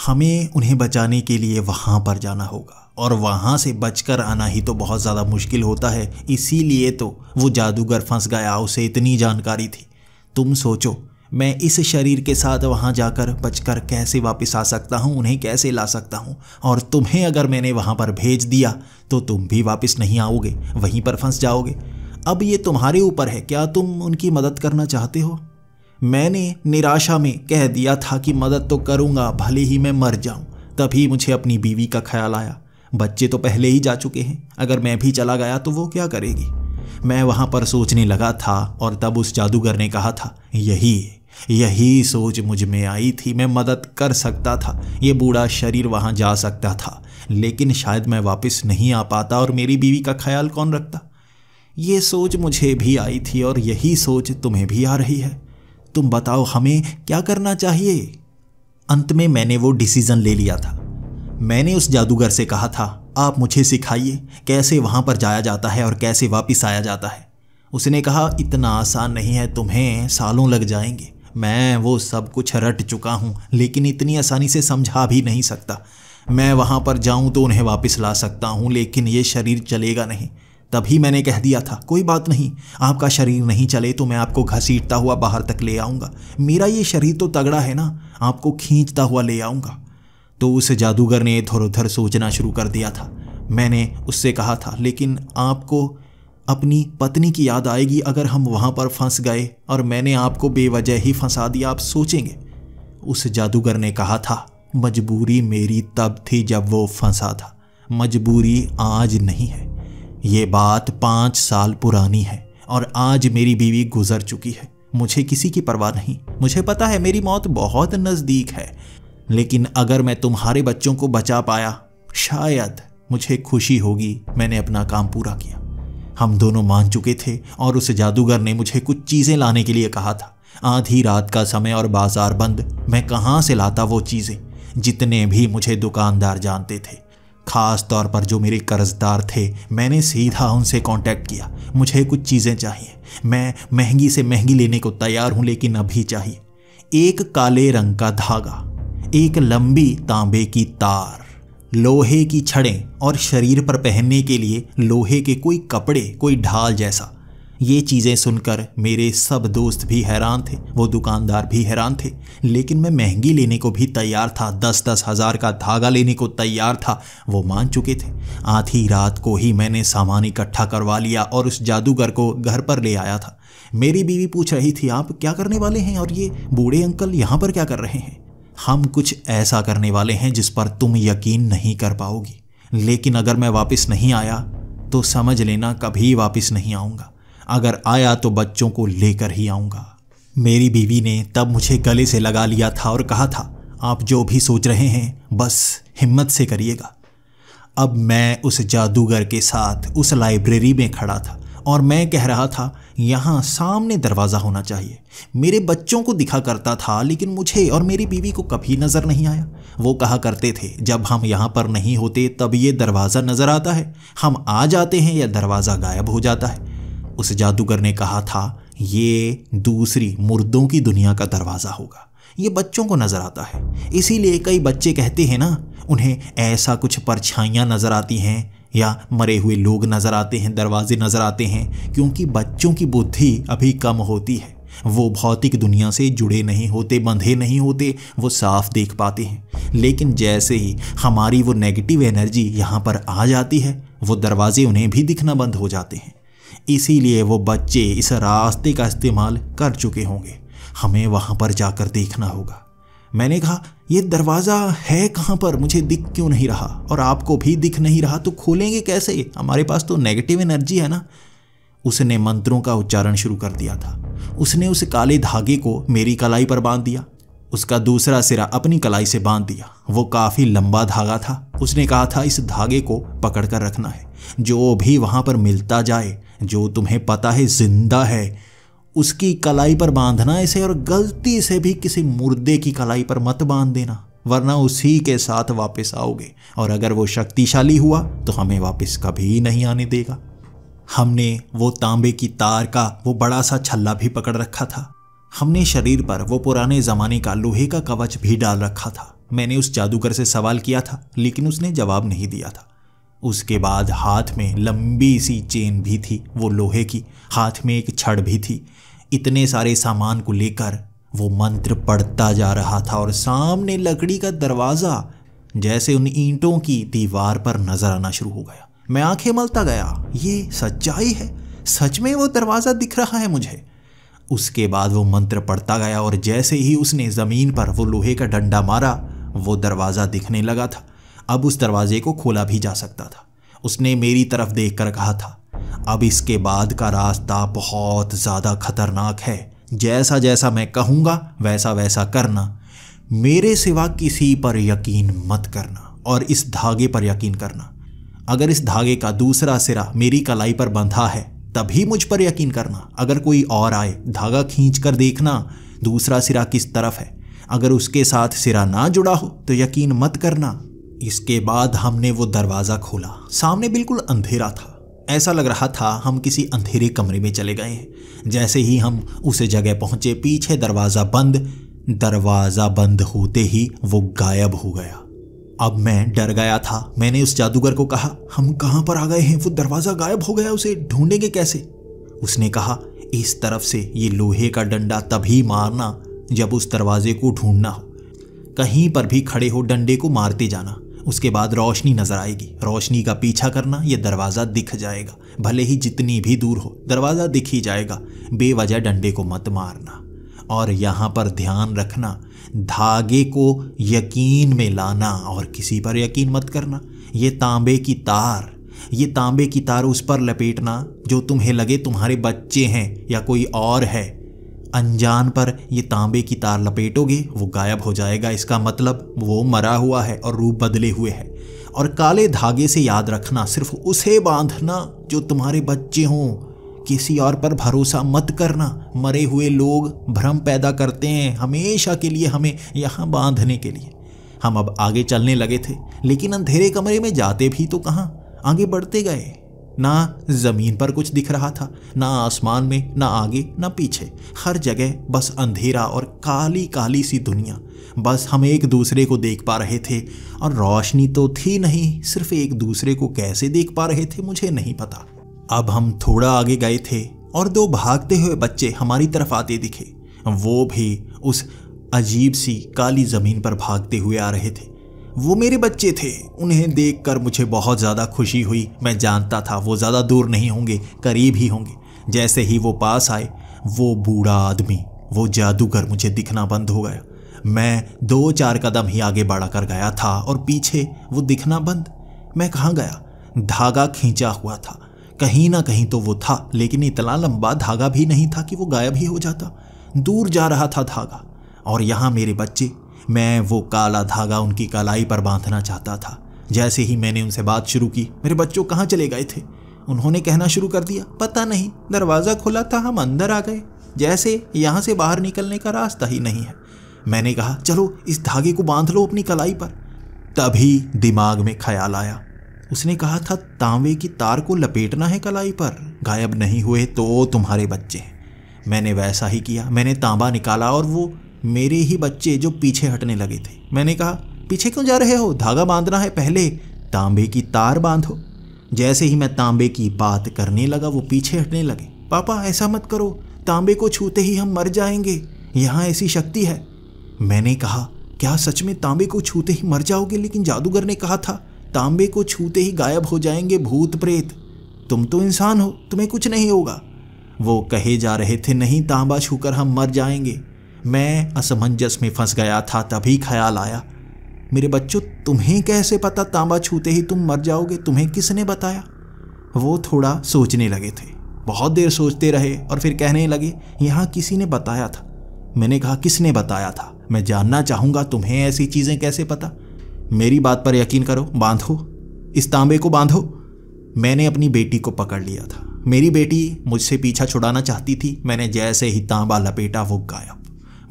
हमें उन्हें बचाने के लिए वहां पर जाना होगा और वहां से बचकर आना ही तो बहुत ज़्यादा मुश्किल होता है। इसीलिए तो वो जादूगर फंस गया, उसे इतनी जानकारी थी। तुम सोचो, मैं इस शरीर के साथ वहां जाकर बचकर कैसे वापस आ सकता हूं, उन्हें कैसे ला सकता हूं? और तुम्हें अगर मैंने वहां पर भेज दिया तो तुम भी वापस नहीं आओगे, वहीं पर फंस जाओगे। अब ये तुम्हारे ऊपर है, क्या तुम उनकी मदद करना चाहते हो? मैंने निराशा में कह दिया था कि मदद तो करूंगा, भले ही मैं मर जाऊं। तभी मुझे अपनी बीवी का ख्याल आया। बच्चे तो पहले ही जा चुके हैं, अगर मैं भी चला गया तो वो क्या करेगी? मैं वहां पर सोचने लगा था और तब उस जादूगर ने कहा था, यही सोच मुझ में आई थी, मैं मदद कर सकता था, ये बूढ़ा शरीर वहां जा सकता था, लेकिन शायद मैं वापस नहीं आ पाता और मेरी बीवी का ख्याल कौन रखता? ये सोच मुझे भी आई थी और यही सोच तुम्हें भी आ रही है। तुम बताओ, हमें क्या करना चाहिए? अंत में मैंने वो डिसीजन ले लिया था। मैंने उस जादूगर से कहा था, आप मुझे सिखाइए कैसे वहां पर जाया जाता है और कैसे वापस आया जाता है। उसने कहा, इतना आसान नहीं है, तुम्हें सालों लग जाएंगे। मैं वो सब कुछ रट चुका हूं, लेकिन इतनी आसानी से समझा भी नहीं सकता। मैं वहां पर जाऊं तो उन्हें वापस ला सकता हूं, लेकिन ये शरीर चलेगा नहीं। तभी मैंने कह दिया था, कोई बात नहीं, आपका शरीर नहीं चले तो मैं आपको घसीटता हुआ बाहर तक ले आऊंगा। मेरा ये शरीर तो तगड़ा है ना, आपको खींचता हुआ ले आऊंगा। तो उस जादूगर ने इधर उधर सोचना शुरू कर दिया था। मैंने उससे कहा था, लेकिन आपको अपनी पत्नी की याद आएगी अगर हम वहां पर फंस गए और मैंने आपको बेवजह ही फंसा दिया, आप सोचेंगे? उस जादूगर ने कहा था, मजबूरी मेरी तब थी जब वो फंसा था, मजबूरी आज नहीं है। ये बात 5 साल पुरानी है और आज मेरी बीवी गुजर चुकी है। मुझे किसी की परवाह नहीं, मुझे पता है मेरी मौत बहुत नज़दीक है, लेकिन अगर मैं तुम्हारे बच्चों को बचा पाया, शायद मुझे खुशी होगी, मैंने अपना काम पूरा किया। हम दोनों मान चुके थे और उस जादूगर ने मुझे कुछ चीज़ें लाने के लिए कहा था। आधी रात का समय और बाजार बंद, मैं कहाँ से लाता वो चीज़ें? जितने भी मुझे दुकानदार जानते थे, खास तौर पर जो मेरे कर्जदार थे, मैंने सीधा उनसे कांटेक्ट किया। मुझे कुछ चीज़ें चाहिए, मैं महंगी से महंगी लेने को तैयार हूँ, लेकिन अभी चाहिए। एक काले रंग का धागा, एक लंबी तांबे की तार, लोहे की छड़ें और शरीर पर पहनने के लिए लोहे के कोई कपड़े, कोई ढाल जैसा। ये चीज़ें सुनकर मेरे सब दोस्त भी हैरान थे, वो दुकानदार भी हैरान थे, लेकिन मैं महंगी लेने को भी तैयार था, 10-10 हज़ार का धागा लेने को तैयार था। वो मान चुके थे। आधी रात को ही मैंने सामान इकट्ठा करवा लिया और उस जादूगर को घर पर ले आया था। मेरी बीवी पूछ रही थी, आप क्या करने वाले हैं और ये बूढ़े अंकल यहाँ पर क्या कर रहे हैं? हम कुछ ऐसा करने वाले हैं जिस पर तुम यकीन नहीं कर पाओगी, लेकिन अगर मैं वापस नहीं आया तो समझ लेना कभी वापस नहीं आऊँगा। अगर आया तो बच्चों को लेकर ही आऊँगा। मेरी बीवी ने तब मुझे गले से लगा लिया था और कहा था, आप जो भी सोच रहे हैं बस हिम्मत से करिएगा। अब मैं उस जादूगर के साथ उस लाइब्रेरी में खड़ा था और मैं कह रहा था, यहाँ सामने दरवाज़ा होना चाहिए। मेरे बच्चों को दिखा करता था, लेकिन मुझे और मेरी बीवी को कभी नज़र नहीं आया। वो कहा करते थे, जब हम यहाँ पर नहीं होते तब ये दरवाज़ा नज़र आता है, हम आ जाते हैं या दरवाज़ा गायब हो जाता है। उस जादूगर ने कहा था, ये दूसरी मुर्दों की दुनिया का दरवाज़ा होगा, ये बच्चों को नज़र आता है। इसीलिए कई बच्चे कहते हैं ना, उन्हें ऐसा कुछ परछाइयाँ नज़र आती हैं या मरे हुए लोग नज़र आते हैं, दरवाजे नज़र आते हैं, क्योंकि बच्चों की बुद्धि अभी कम होती है। वो भौतिक दुनिया से जुड़े नहीं होते, बंधे नहीं होते, वो साफ देख पाते हैं। लेकिन जैसे ही हमारी वो नेगेटिव एनर्जी यहाँ पर आ जाती है, वो दरवाजे उन्हें भी दिखना बंद हो जाते हैं। इसीलिए वो बच्चे इस रास्ते का इस्तेमाल कर चुके होंगे। हमें वहाँ पर जाकर देखना होगा। मैंने कहा, ये दरवाज़ा है कहाँ पर? मुझे दिख क्यों नहीं रहा और आपको भी दिख नहीं रहा, तो खोलेंगे कैसे? हमारे पास तो नेगेटिव एनर्जी है ना। उसने मंत्रों का उच्चारण शुरू कर दिया था। उसने उस काले धागे को मेरी कलाई पर बांध दिया, उसका दूसरा सिरा अपनी कलाई से बांध दिया। वो काफ़ी लंबा धागा था। उसने कहा था, इस धागे को पकड़ कर रखना है। जो भी वहां पर मिलता जाए, जो तुम्हें पता है जिंदा है, उसकी कलाई पर बांधना इसे, और गलती से भी किसी मुर्दे की कलाई पर मत बांध देना, वरना उसी के साथ वापस आओगे, और अगर वो शक्तिशाली हुआ तो हमें वापस कभी नहीं आने देगा। हमने वो तांबे की तार का वो बड़ा सा छल्ला भी पकड़ रखा था। हमने शरीर पर वो पुराने जमाने का लोहे का कवच भी डाल रखा था। मैंने उस जादूगर से सवाल किया था, लेकिन उसने जवाब नहीं दिया था। उसके बाद हाथ में लंबी सी चेन भी थी, वो लोहे की, हाथ में एक छड़ भी थी। इतने सारे सामान को लेकर वो मंत्र पढ़ता जा रहा था, और सामने लकड़ी का दरवाजा जैसे उन ईंटों की दीवार पर नजर आना शुरू हो गया। मैं आंखें मलता गया, ये सच्चाई है, सच में वो दरवाजा दिख रहा है मुझे। उसके बाद वो मंत्र पढ़ता गया, और जैसे ही उसने जमीन पर वो लोहे का डंडा मारा, वो दरवाजा दिखने लगा था। अब उस दरवाजे को खोला भी जा सकता था। उसने मेरी तरफ देखकर कहा था, अब इसके बाद का रास्ता बहुत ज्यादा खतरनाक है। जैसा जैसा मैं कहूंगा वैसा वैसा करना। मेरे सिवा किसी पर यकीन मत करना, और इस धागे पर यकीन करना। अगर इस धागे का दूसरा सिरा मेरी कलाई पर बंधा है तभी मुझ पर यकीन करना। अगर कोई और आए, धागा खींच कर देखना दूसरा सिरा किस तरफ है। अगर उसके साथ सिरा ना जुड़ा हो तो यकीन मत करना। इसके बाद हमने वो दरवाज़ा खोला। सामने बिल्कुल अंधेरा था। ऐसा लग रहा था हम किसी अंधेरे कमरे में चले गए हैं। जैसे ही हम उस जगह पहुंचे, पीछे दरवाज़ा बंद होते ही वो गायब हो गया। अब मैं डर गया था। मैंने उस जादूगर को कहा, हम कहाँ पर आ गए हैं? वो दरवाज़ा गायब हो गया, उसे ढूंढेंगे कैसे? उसने कहा, इस तरफ से ये लोहे का डंडा तभी मारना जब उस दरवाजे को ढूंढना हो। कहीं पर भी खड़े हो डंडे को मारते जाना। उसके बाद रोशनी नजर आएगी, रोशनी का पीछा करना, ये दरवाज़ा दिख जाएगा। भले ही जितनी भी दूर हो, दरवाज़ा दिख ही जाएगा। बेवजह डंडे को मत मारना। और यहाँ पर ध्यान रखना, धागे को यकीन में लाना और किसी पर यकीन मत करना। ये तांबे की तार उस पर लपेटना जो तुम्हें लगे तुम्हारे बच्चे हैं या कोई और है। अनजान पर ये तांबे की तार लपेटोगे, वो गायब हो जाएगा। इसका मतलब वो मरा हुआ है और रूप बदले हुए है। और काले धागे से याद रखना, सिर्फ उसे बांधना जो तुम्हारे बच्चे हों। किसी और पर भरोसा मत करना। मरे हुए लोग भ्रम पैदा करते हैं हमेशा के लिए हमें यहाँ बांधने के लिए। हम अब आगे चलने लगे थे, लेकिन अंधेरे कमरे में जाते भी तो कहाँ, आगे बढ़ते गए। ना जमीन पर कुछ दिख रहा था, ना आसमान में, ना आगे ना पीछे। हर जगह बस अंधेरा और काली काली सी दुनिया। बस हम एक दूसरे को देख पा रहे थे, और रोशनी तो थी नहीं। सिर्फ एक दूसरे को कैसे देख पा रहे थे मुझे नहीं पता। अब हम थोड़ा आगे गए थे और दो भागते हुए बच्चे हमारी तरफ आते दिखे। वो भी उस अजीब सी काली जमीन पर भागते हुए आ रहे थे। वो मेरे बच्चे थे। उन्हें देखकर मुझे बहुत ज़्यादा खुशी हुई। मैं जानता था वो ज़्यादा दूर नहीं होंगे, करीब ही होंगे। जैसे ही वो पास आए, वो बूढ़ा आदमी, वो जादूगर मुझे दिखना बंद हो गया। मैं 2-4 कदम ही आगे बढ़ा कर गया था और पीछे वो दिखना बंद। मैं कहाँ गया? धागा खींचा हुआ था, कहीं ना कहीं तो वो था, लेकिन इतना लंबा धागा भी नहीं था कि वो गायब ही हो जाता। दूर जा रहा था धागा। और यहाँ मेरे बच्चे, मैं वो काला धागा उनकी कलाई पर बांधना चाहता था। जैसे ही मैंने उनसे बात शुरू की, मेरे बच्चों कहाँ चले गए थे? उन्होंने कहना शुरू कर दिया, पता नहीं, दरवाज़ा खुला था, हम अंदर आ गए, जैसे यहाँ से बाहर निकलने का रास्ता ही नहीं है। मैंने कहा, चलो इस धागे को बांध लो अपनी कलाई पर। तभी दिमाग में ख्याल आया, उसने कहा था तांबे की तार को लपेटना है कलाई पर, गायब नहीं हुए तो तुम्हारे बच्चे हैं। मैंने वैसा ही किया। मैंने तांबा निकाला और वो मेरे ही बच्चे जो पीछे हटने लगे थे। मैंने कहा, पीछे क्यों जा रहे हो? धागा बांधना है, पहले तांबे की तार बांधो। जैसे ही मैं तांबे की बात करने लगा, वो पीछे हटने लगे। पापा ऐसा मत करो, तांबे को छूते ही हम मर जाएंगे, यहाँ ऐसी शक्ति है। मैंने कहा, क्या सच में तांबे को छूते ही मर जाओगे? लेकिन जादूगर ने कहा था तांबे को छूते ही गायब हो जाएंगे भूत प्रेत। तुम तो इंसान हो, तुम्हें कुछ नहीं होगा। वो कहे जा रहे थे, नहीं, तांबा छूकर हम मर जाएंगे। मैं असमंजस में फंस गया था। तभी ख्याल आया, मेरे बच्चों, तुम्हें कैसे पता तांबा छूते ही तुम मर जाओगे? तुम्हें किसने बताया? वो थोड़ा सोचने लगे थे। बहुत देर सोचते रहे और फिर कहने लगे, यहाँ किसी ने बताया था। मैंने कहा, किसने बताया था? मैं जानना चाहूँगा, तुम्हें ऐसी चीज़ें कैसे पता? मेरी बात पर यकीन करो, बांधो, इस तांबे को बांधो। मैंने अपनी बेटी को पकड़ लिया था। मेरी बेटी मुझसे पीछा छुड़ाना चाहती थी। मैंने जैसे ही तांबा लपेटा वो गायब,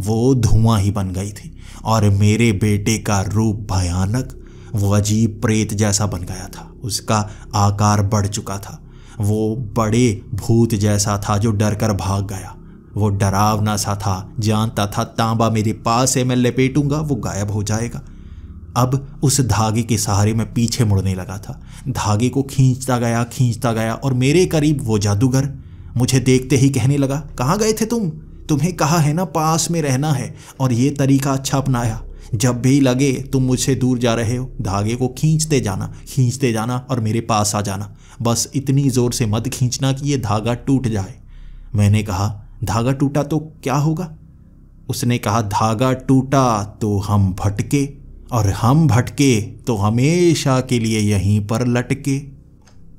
वो धुआं ही बन गई थी। और मेरे बेटे का रूप भयानक, वो अजीब प्रेत जैसा बन गया था। उसका आकार बढ़ चुका था। वो बड़े भूत जैसा था जो डर कर भाग गया। वो डरावना सा था, जानता था तांबा मेरे पास है, मैं लपेटूंगा वो गायब हो जाएगा। अब उस धागे के सहारे मैं पीछे मुड़ने लगा था। धागे को खींचता गया और मेरे करीब वो जादूगर मुझे देखते ही कहने लगा, कहाँ गए थे तुम? तुम्हें कहा है ना पास में रहना है, और ये तरीका अच्छा अपनाया। जब भी लगे तुम मुझसे दूर जा रहे हो, धागे को खींचते जाना और मेरे पास आ जाना। बस इतनी ज़ोर से मत खींचना कि ये धागा टूट जाए। मैंने कहा, धागा टूटा तो क्या होगा? उसने कहा, धागा टूटा तो हम भटके, और हम भटके तो हमेशा के लिए यहीं पर लटके।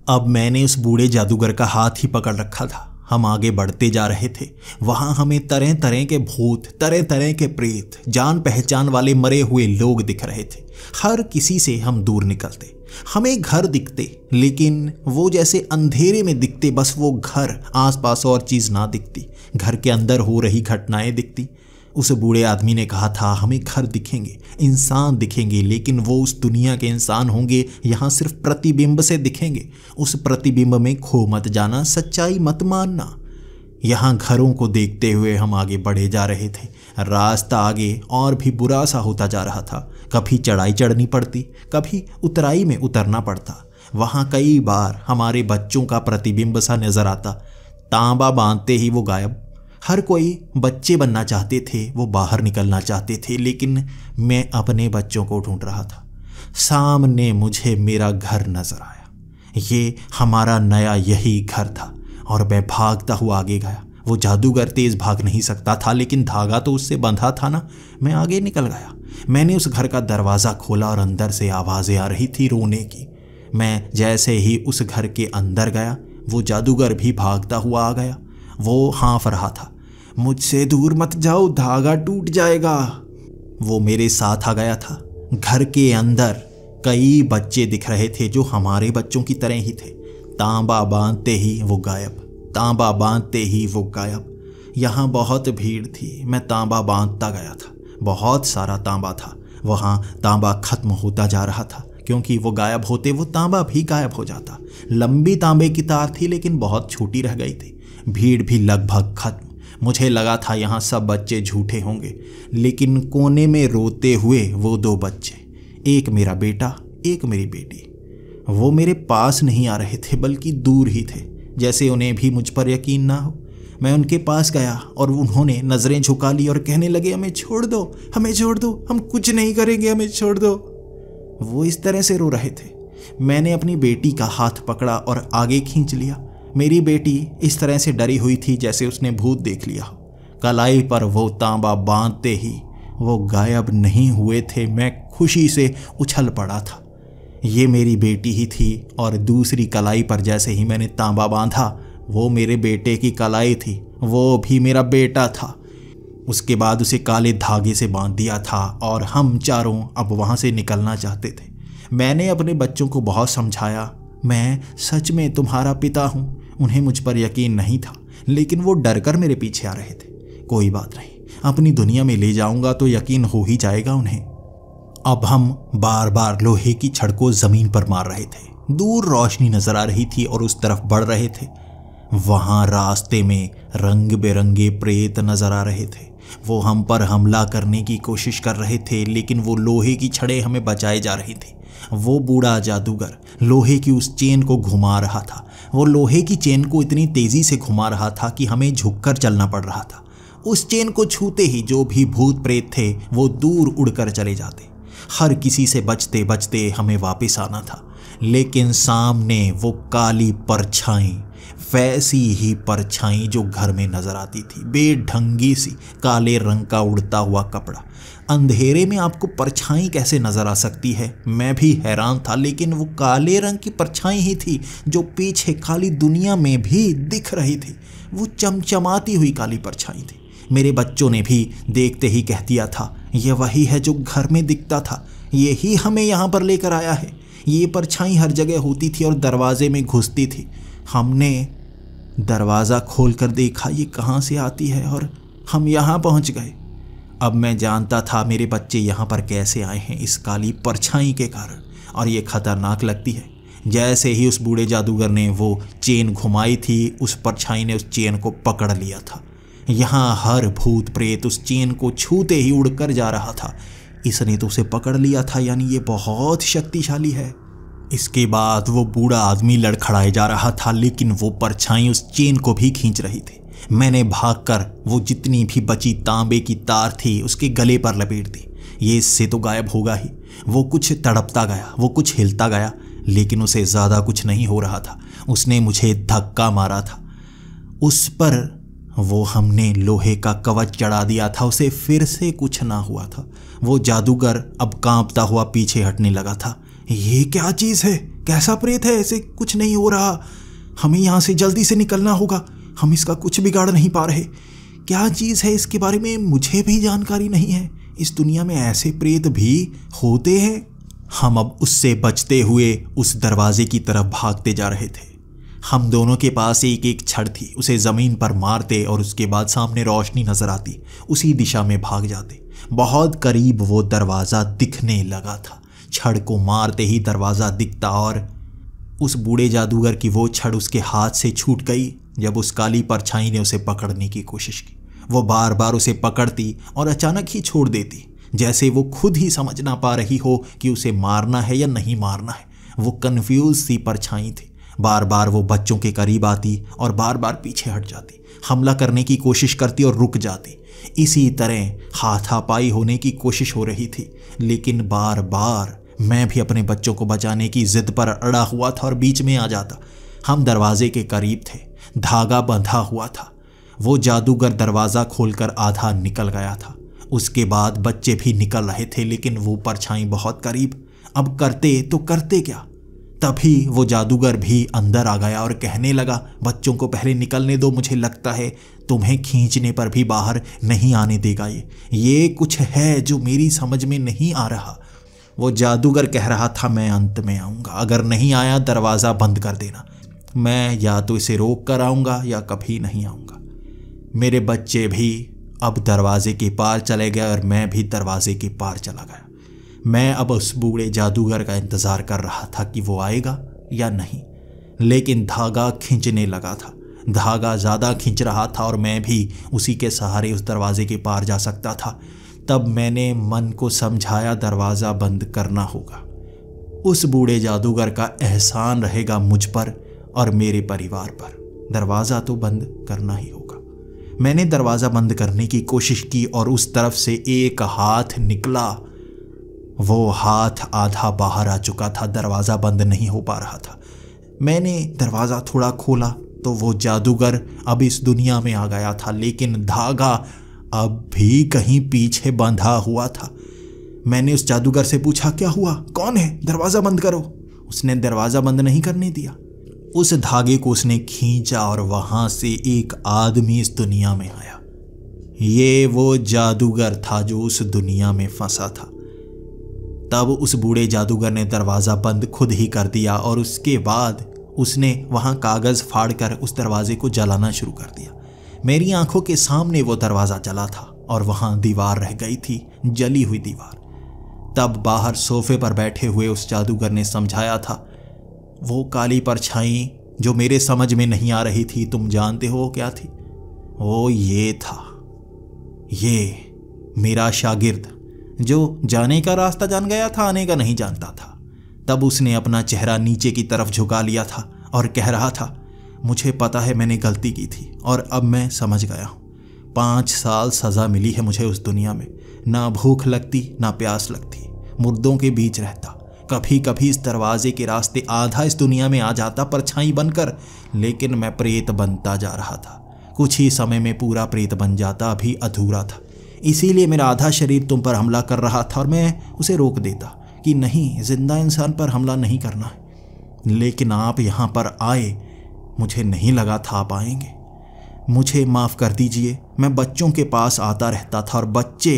अब मैंने उस बूढ़े जादूगर का हाथ ही पकड़ रखा था। हम आगे बढ़ते जा रहे थे। वहां हमें तरह तरह के भूत, तरह तरह के प्रेत, जान पहचान वाले मरे हुए लोग दिख रहे थे। हर किसी से हम दूर निकलते। हमें घर दिखते, लेकिन वो जैसे अंधेरे में दिखते। बस वो घर, आसपास और चीज़ ना दिखती। घर के अंदर हो रही घटनाएं दिखती। उस बूढ़े आदमी ने कहा था, हमें घर दिखेंगे, इंसान दिखेंगे, लेकिन वो उस दुनिया के इंसान होंगे, यहाँ सिर्फ प्रतिबिंब से दिखेंगे। उस प्रतिबिंब में खो मत जाना, सच्चाई मत मानना। यहाँ घरों को देखते हुए हम आगे बढ़े जा रहे थे। रास्ता आगे और भी बुरा सा होता जा रहा था। कभी चढ़ाई चढ़नी पड़ती, कभी उतराई में उतरना पड़ता। वहाँ कई बार हमारे बच्चों का प्रतिबिंब सा नजर आता। तांबा बांधते ही वो गायब। हर कोई बच्चे बनना चाहते थे, वो बाहर निकलना चाहते थे, लेकिन मैं अपने बच्चों को ढूंढ रहा था। सामने मुझे मेरा घर नजर आया। ये हमारा नया यही घर था, और मैं भागता हुआ आगे गया। वो जादूगर तेज भाग नहीं सकता था, लेकिन धागा तो उससे बंधा था ना। मैं आगे निकल गया। मैंने उस घर का दरवाज़ा खोला और अंदर से आवाज़ें आ रही थी रोने की। मैं जैसे ही उस घर के अंदर गया, वो जादूगर भी भागता हुआ आ गया। वो हाँफ रहा था, मुझसे दूर मत जाओ, धागा टूट जाएगा। वो मेरे साथ आ गया था। घर के अंदर कई बच्चे दिख रहे थे जो हमारे बच्चों की तरह ही थे। तांबा बांधते ही वो गायब, तांबा बांधते ही वो गायब। यहाँ बहुत भीड़ थी। मैं तांबा बांधता गया था। बहुत सारा तांबा था। वहाँ तांबा खत्म होता जा रहा था, क्योंकि वो गायब होते वो तांबा भी गायब हो जाता। लंबी तांबे की तार थी, लेकिन बहुत छोटी रह गई थी। भीड़ भी लगभग खत्म। मुझे लगा था यहाँ सब बच्चे झूठे होंगे, लेकिन कोने में रोते हुए वो दो बच्चे, एक मेरा बेटा, एक मेरी बेटी, वो मेरे पास नहीं आ रहे थे, बल्कि दूर ही थे, जैसे उन्हें भी मुझ पर यकीन ना हो। मैं उनके पास गया और उन्होंने नज़रें झुका ली और कहने लगे, हमें छोड़ दो, हमें छोड़ दो, हम कुछ नहीं करेंगे, हमें छोड़ दो। वो इस तरह से रो रहे थे। मैंने अपनी बेटी का हाथ पकड़ा और आगे खींच लिया। मेरी बेटी इस तरह से डरी हुई थी जैसे उसने भूत देख लिया हो। कलाई पर वो तांबा बांधते ही वो गायब नहीं हुए थे। मैं खुशी से उछल पड़ा था। ये मेरी बेटी ही थी, और दूसरी कलाई पर जैसे ही मैंने तांबा बांधा, वो मेरे बेटे की कलाई थी, वो भी मेरा बेटा था। उसके बाद उसे काले धागे से बांध दिया था, और हम चारों अब वहाँ से निकलना चाहते थे। मैंने अपने बच्चों को बहुत समझाया, मैं सच में तुम्हारा पिता हूँ। उन्हें मुझ पर यकीन नहीं था, लेकिन वो डर कर मेरे पीछे आ रहे थे। कोई बात नहीं, अपनी दुनिया में ले जाऊंगा तो यकीन हो ही जाएगा उन्हें। अब हम बार बार लोहे की छड़ को जमीन पर मार रहे थे। दूर रोशनी नजर आ रही थी और उस तरफ बढ़ रहे थे। वहां रास्ते में रंग बिरंगे प्रेत नजर आ रहे थे। वो हम पर हमला करने की कोशिश कर रहे थे, लेकिन वो लोहे की छड़ें हमें बचाए जा रही थी। वो बूढ़ा जादूगर लोहे की उस चेन को घुमा रहा था। वो लोहे की चेन को इतनी तेजी से घुमा रहा था कि हमें झुककर चलना पड़ रहा था। उस चेन को छूते ही जो भी भूत प्रेत थे वो दूर उड़कर चले जाते। हर किसी से बचते बचते हमें वापस आना था, लेकिन सामने वो काली परछाई, वैसी ही परछाई जो घर में नजर आती थी, बेढंगी सी, काले रंग का उड़ता हुआ कपड़ा। अंधेरे में आपको परछाई कैसे नजर आ सकती है, मैं भी हैरान था, लेकिन वो काले रंग की परछाई ही थी जो पीछे काली दुनिया में भी दिख रही थी। वो चमचमाती हुई काली परछाई थी। मेरे बच्चों ने भी देखते ही कह दिया था, ये वही है जो घर में दिखता था, यही हमें यहाँ पर लेकर आया है। ये परछाई हर जगह होती थी और दरवाजे में घुसती थी। हमने दरवाज़ा खोलकर देखा ये कहाँ से आती है और हम यहाँ पहुँच गए। अब मैं जानता था मेरे बच्चे यहाँ पर कैसे आए हैं, इस काली परछाई के कारण, और ये खतरनाक लगती है। जैसे ही उस बूढ़े जादूगर ने वो चेन घुमाई थी, उस परछाई ने उस चेन को पकड़ लिया था। यहाँ हर भूत प्रेत उस चेन को छूते ही उड़कर जा रहा था। इसने तो उसे पकड़ लिया था, यानी ये बहुत शक्तिशाली है। इसके बाद वो बूढ़ा आदमी लड़खड़ाए जा रहा था, लेकिन वो परछाई उस चेन को भी खींच रही थी। मैंने भागकर वो जितनी भी बची तांबे की तार थी उसके गले पर लपेट दी। ये इससे तो गायब होगा ही। वो कुछ तड़पता गया, वो कुछ हिलता गया, लेकिन उसे ज़्यादा कुछ नहीं हो रहा था। उसने मुझे धक्का मारा था, उस पर वो हमने लोहे का कवच चढ़ा दिया था, उसे फिर से कुछ ना हुआ था। वो जादूगर अब कांपता हुआ पीछे हटने लगा था। ये क्या चीज़ है? कैसा प्रेत है? ऐसे कुछ नहीं हो रहा। हमें यहाँ से जल्दी से निकलना होगा। हम इसका कुछ बिगाड़ नहीं पा रहे। क्या चीज़ है इसके बारे में मुझे भी जानकारी नहीं है। इस दुनिया में ऐसे प्रेत भी होते हैं। हम अब उससे बचते हुए उस दरवाजे की तरफ भागते जा रहे थे। हम दोनों के पास एक एक छड़ थी। उसे ज़मीन पर मारते और उसके बाद सामने रोशनी नज़र आती, उसी दिशा में भाग जाते। बहुत करीब वो दरवाज़ा दिखने लगा था। छड़ को मारते ही दरवाज़ा दिखता और उस बूढ़े जादूगर की वो छड़ उसके हाथ से छूट गई। जब उस काली परछाई ने उसे पकड़ने की कोशिश की, वो बार बार उसे पकड़ती और अचानक ही छोड़ देती, जैसे वो खुद ही समझ ना पा रही हो कि उसे मारना है या नहीं मारना है। वो कन्फ्यूज सी परछाई थी। बार बार वो बच्चों के करीब आती और बार बार पीछे हट जाती, हमला करने की कोशिश करती और रुक जाती। इसी तरह हाथापाई होने की कोशिश हो रही थी, लेकिन बार बार मैं भी अपने बच्चों को बचाने की जिद पर अड़ा हुआ था और बीच में आ जाता। हम दरवाजे के करीब थे, धागा बंधा हुआ था। वो जादूगर दरवाज़ा खोलकर आधा निकल गया था। उसके बाद बच्चे भी निकल रहे थे, लेकिन वो परछाई बहुत करीब। अब करते तो करते क्या? तभी वो जादूगर भी अंदर आ गया और कहने लगा, बच्चों को पहले निकलने दो, मुझे लगता है तुम्हें खींचने पर भी बाहर नहीं आने देगा। ये कुछ है जो मेरी समझ में नहीं आ रहा। वो जादूगर कह रहा था, मैं अंत में आऊँगा, अगर नहीं आया दरवाज़ा बंद कर देना। मैं या तो इसे रोक कर आऊँगा या कभी नहीं आऊँगा। मेरे बच्चे भी अब दरवाजे के पार चले गए और मैं भी दरवाजे के पार चला गया। मैं अब उस बूढ़े जादूगर का इंतज़ार कर रहा था कि वो आएगा या नहीं, लेकिन धागा खींचने लगा था। धागा ज़्यादा खींच रहा था और मैं भी उसी के सहारे उस दरवाजे के पार जा सकता था। तब मैंने मन को समझाया, दरवाज़ा बंद करना होगा। उस बूढ़े जादूगर का एहसान रहेगा मुझ पर और मेरे परिवार पर। दरवाज़ा तो बंद करना ही होगा। मैंने दरवाज़ा बंद करने की कोशिश की और उस तरफ से एक हाथ निकला। वो हाथ आधा बाहर आ चुका था, दरवाज़ा बंद नहीं हो पा रहा था। मैंने दरवाज़ा थोड़ा खोला तो वो जादूगर अब इस दुनिया में आ गया था, लेकिन धागा अब भी कहीं पीछे बंधा हुआ था। मैंने उस जादूगर से पूछा, क्या हुआ? कौन है? दरवाज़ा बंद करो। उसने दरवाज़ा बंद नहीं करने दिया। उस धागे को उसने खींचा और वहाँ से एक आदमी इस दुनिया में आया। ये वो जादूगर था जो उस दुनिया में फंसा था। तब उस बूढ़े जादूगर ने दरवाज़ा बंद खुद ही कर दिया और उसके बाद उसने वहाँ कागज़ फाड़कर उस दरवाजे को जलाना शुरू कर दिया। मेरी आंखों के सामने वो दरवाज़ा जला था और वहाँ दीवार रह गई थी, जली हुई दीवार। तब बाहर सोफे पर बैठे हुए उस जादूगर ने समझाया था, वो काली परछाई जो मेरे समझ में नहीं आ रही थी, तुम जानते हो क्या थी? वो ये था, ये मेरा शागिर्द जो जाने का रास्ता जान गया था, आने का नहीं जानता था। तब उसने अपना चेहरा नीचे की तरफ झुका लिया था और कह रहा था, मुझे पता है मैंने गलती की थी और अब मैं समझ गया हूँ। 5 साल सज़ा मिली है मुझे उस दुनिया में। ना भूख लगती ना प्यास लगती, मुर्दों के बीच रहता। कभी कभी इस दरवाजे के रास्ते आधा इस दुनिया में आ जाता परछाई बनकर, लेकिन मैं प्रेत बनता जा रहा था। कुछ ही समय में पूरा प्रेत बन जाता, अभी अधूरा था। इसीलिए मेरा आधा शरीर तुम पर हमला कर रहा था और मैं उसे रोक देता कि नहीं, जिंदा इंसान पर हमला नहीं करना है। लेकिन आप यहाँ पर आए, मुझे नहीं लगा था आप आएंगे। मुझे माफ़ कर दीजिए। मैं बच्चों के पास आता रहता था और बच्चे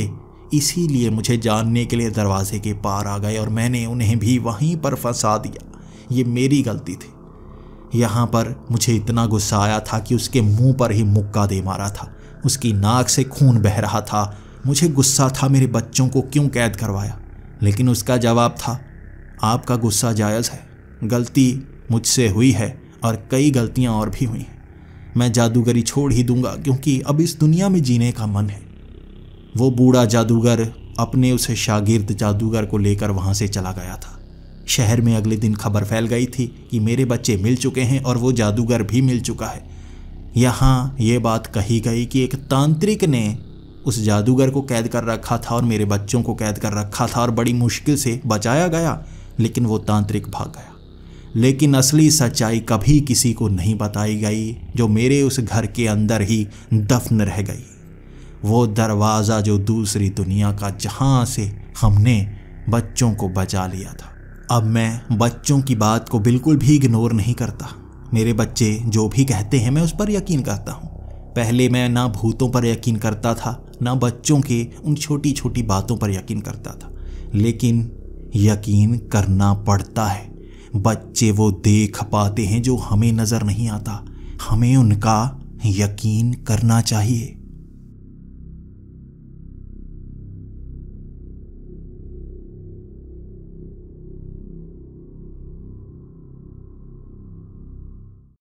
इसीलिए मुझे जानने के लिए दरवाजे के पार आ गए और मैंने उन्हें भी वहीं पर फंसा दिया। ये मेरी गलती थी। यहाँ पर मुझे इतना गुस्सा आया था कि उसके मुंह पर ही मुक्का दे मारा था। उसकी नाक से खून बह रहा था। मुझे गुस्सा था मेरे बच्चों को क्यों कैद करवाया, लेकिन उसका जवाब था, आपका गुस्सा जायज़ है, गलती मुझसे हुई है और कई गलतियां और भी हुई हैं। मैं जादूगरी छोड़ ही दूंगा क्योंकि अब इस दुनिया में जीने का मन है। वो बूढ़ा जादूगर अपने उस शागिर्द जादूगर को लेकर वहाँ से चला गया था। शहर में अगले दिन खबर फैल गई थी कि मेरे बच्चे मिल चुके हैं और वो जादूगर भी मिल चुका है। यहाँ ये बात कही गई कि एक तांत्रिक ने उस जादूगर को कैद कर रखा था और मेरे बच्चों को कैद कर रखा था और बड़ी मुश्किल से बचाया गया, लेकिन वो तांत्रिक भाग गया। लेकिन असली सच्चाई कभी किसी को नहीं बताई गई, जो मेरे उस घर के अंदर ही दफन रह गई। वो दरवाज़ा जो दूसरी दुनिया का, जहाँ से हमने बच्चों को बचा लिया था। अब मैं बच्चों की बात को बिल्कुल भी इग्नोर नहीं करता। मेरे बच्चे जो भी कहते हैं मैं उस पर यकीन करता हूँ। पहले मैं ना भूतों पर यकीन करता था, ना बच्चों के उन छोटी छोटी बातों पर यकीन करता था, लेकिन यकीन करना पड़ता है। बच्चे वो देख पाते हैं जो हमें नज़र नहीं आता। हमें उनका यकीन करना चाहिए।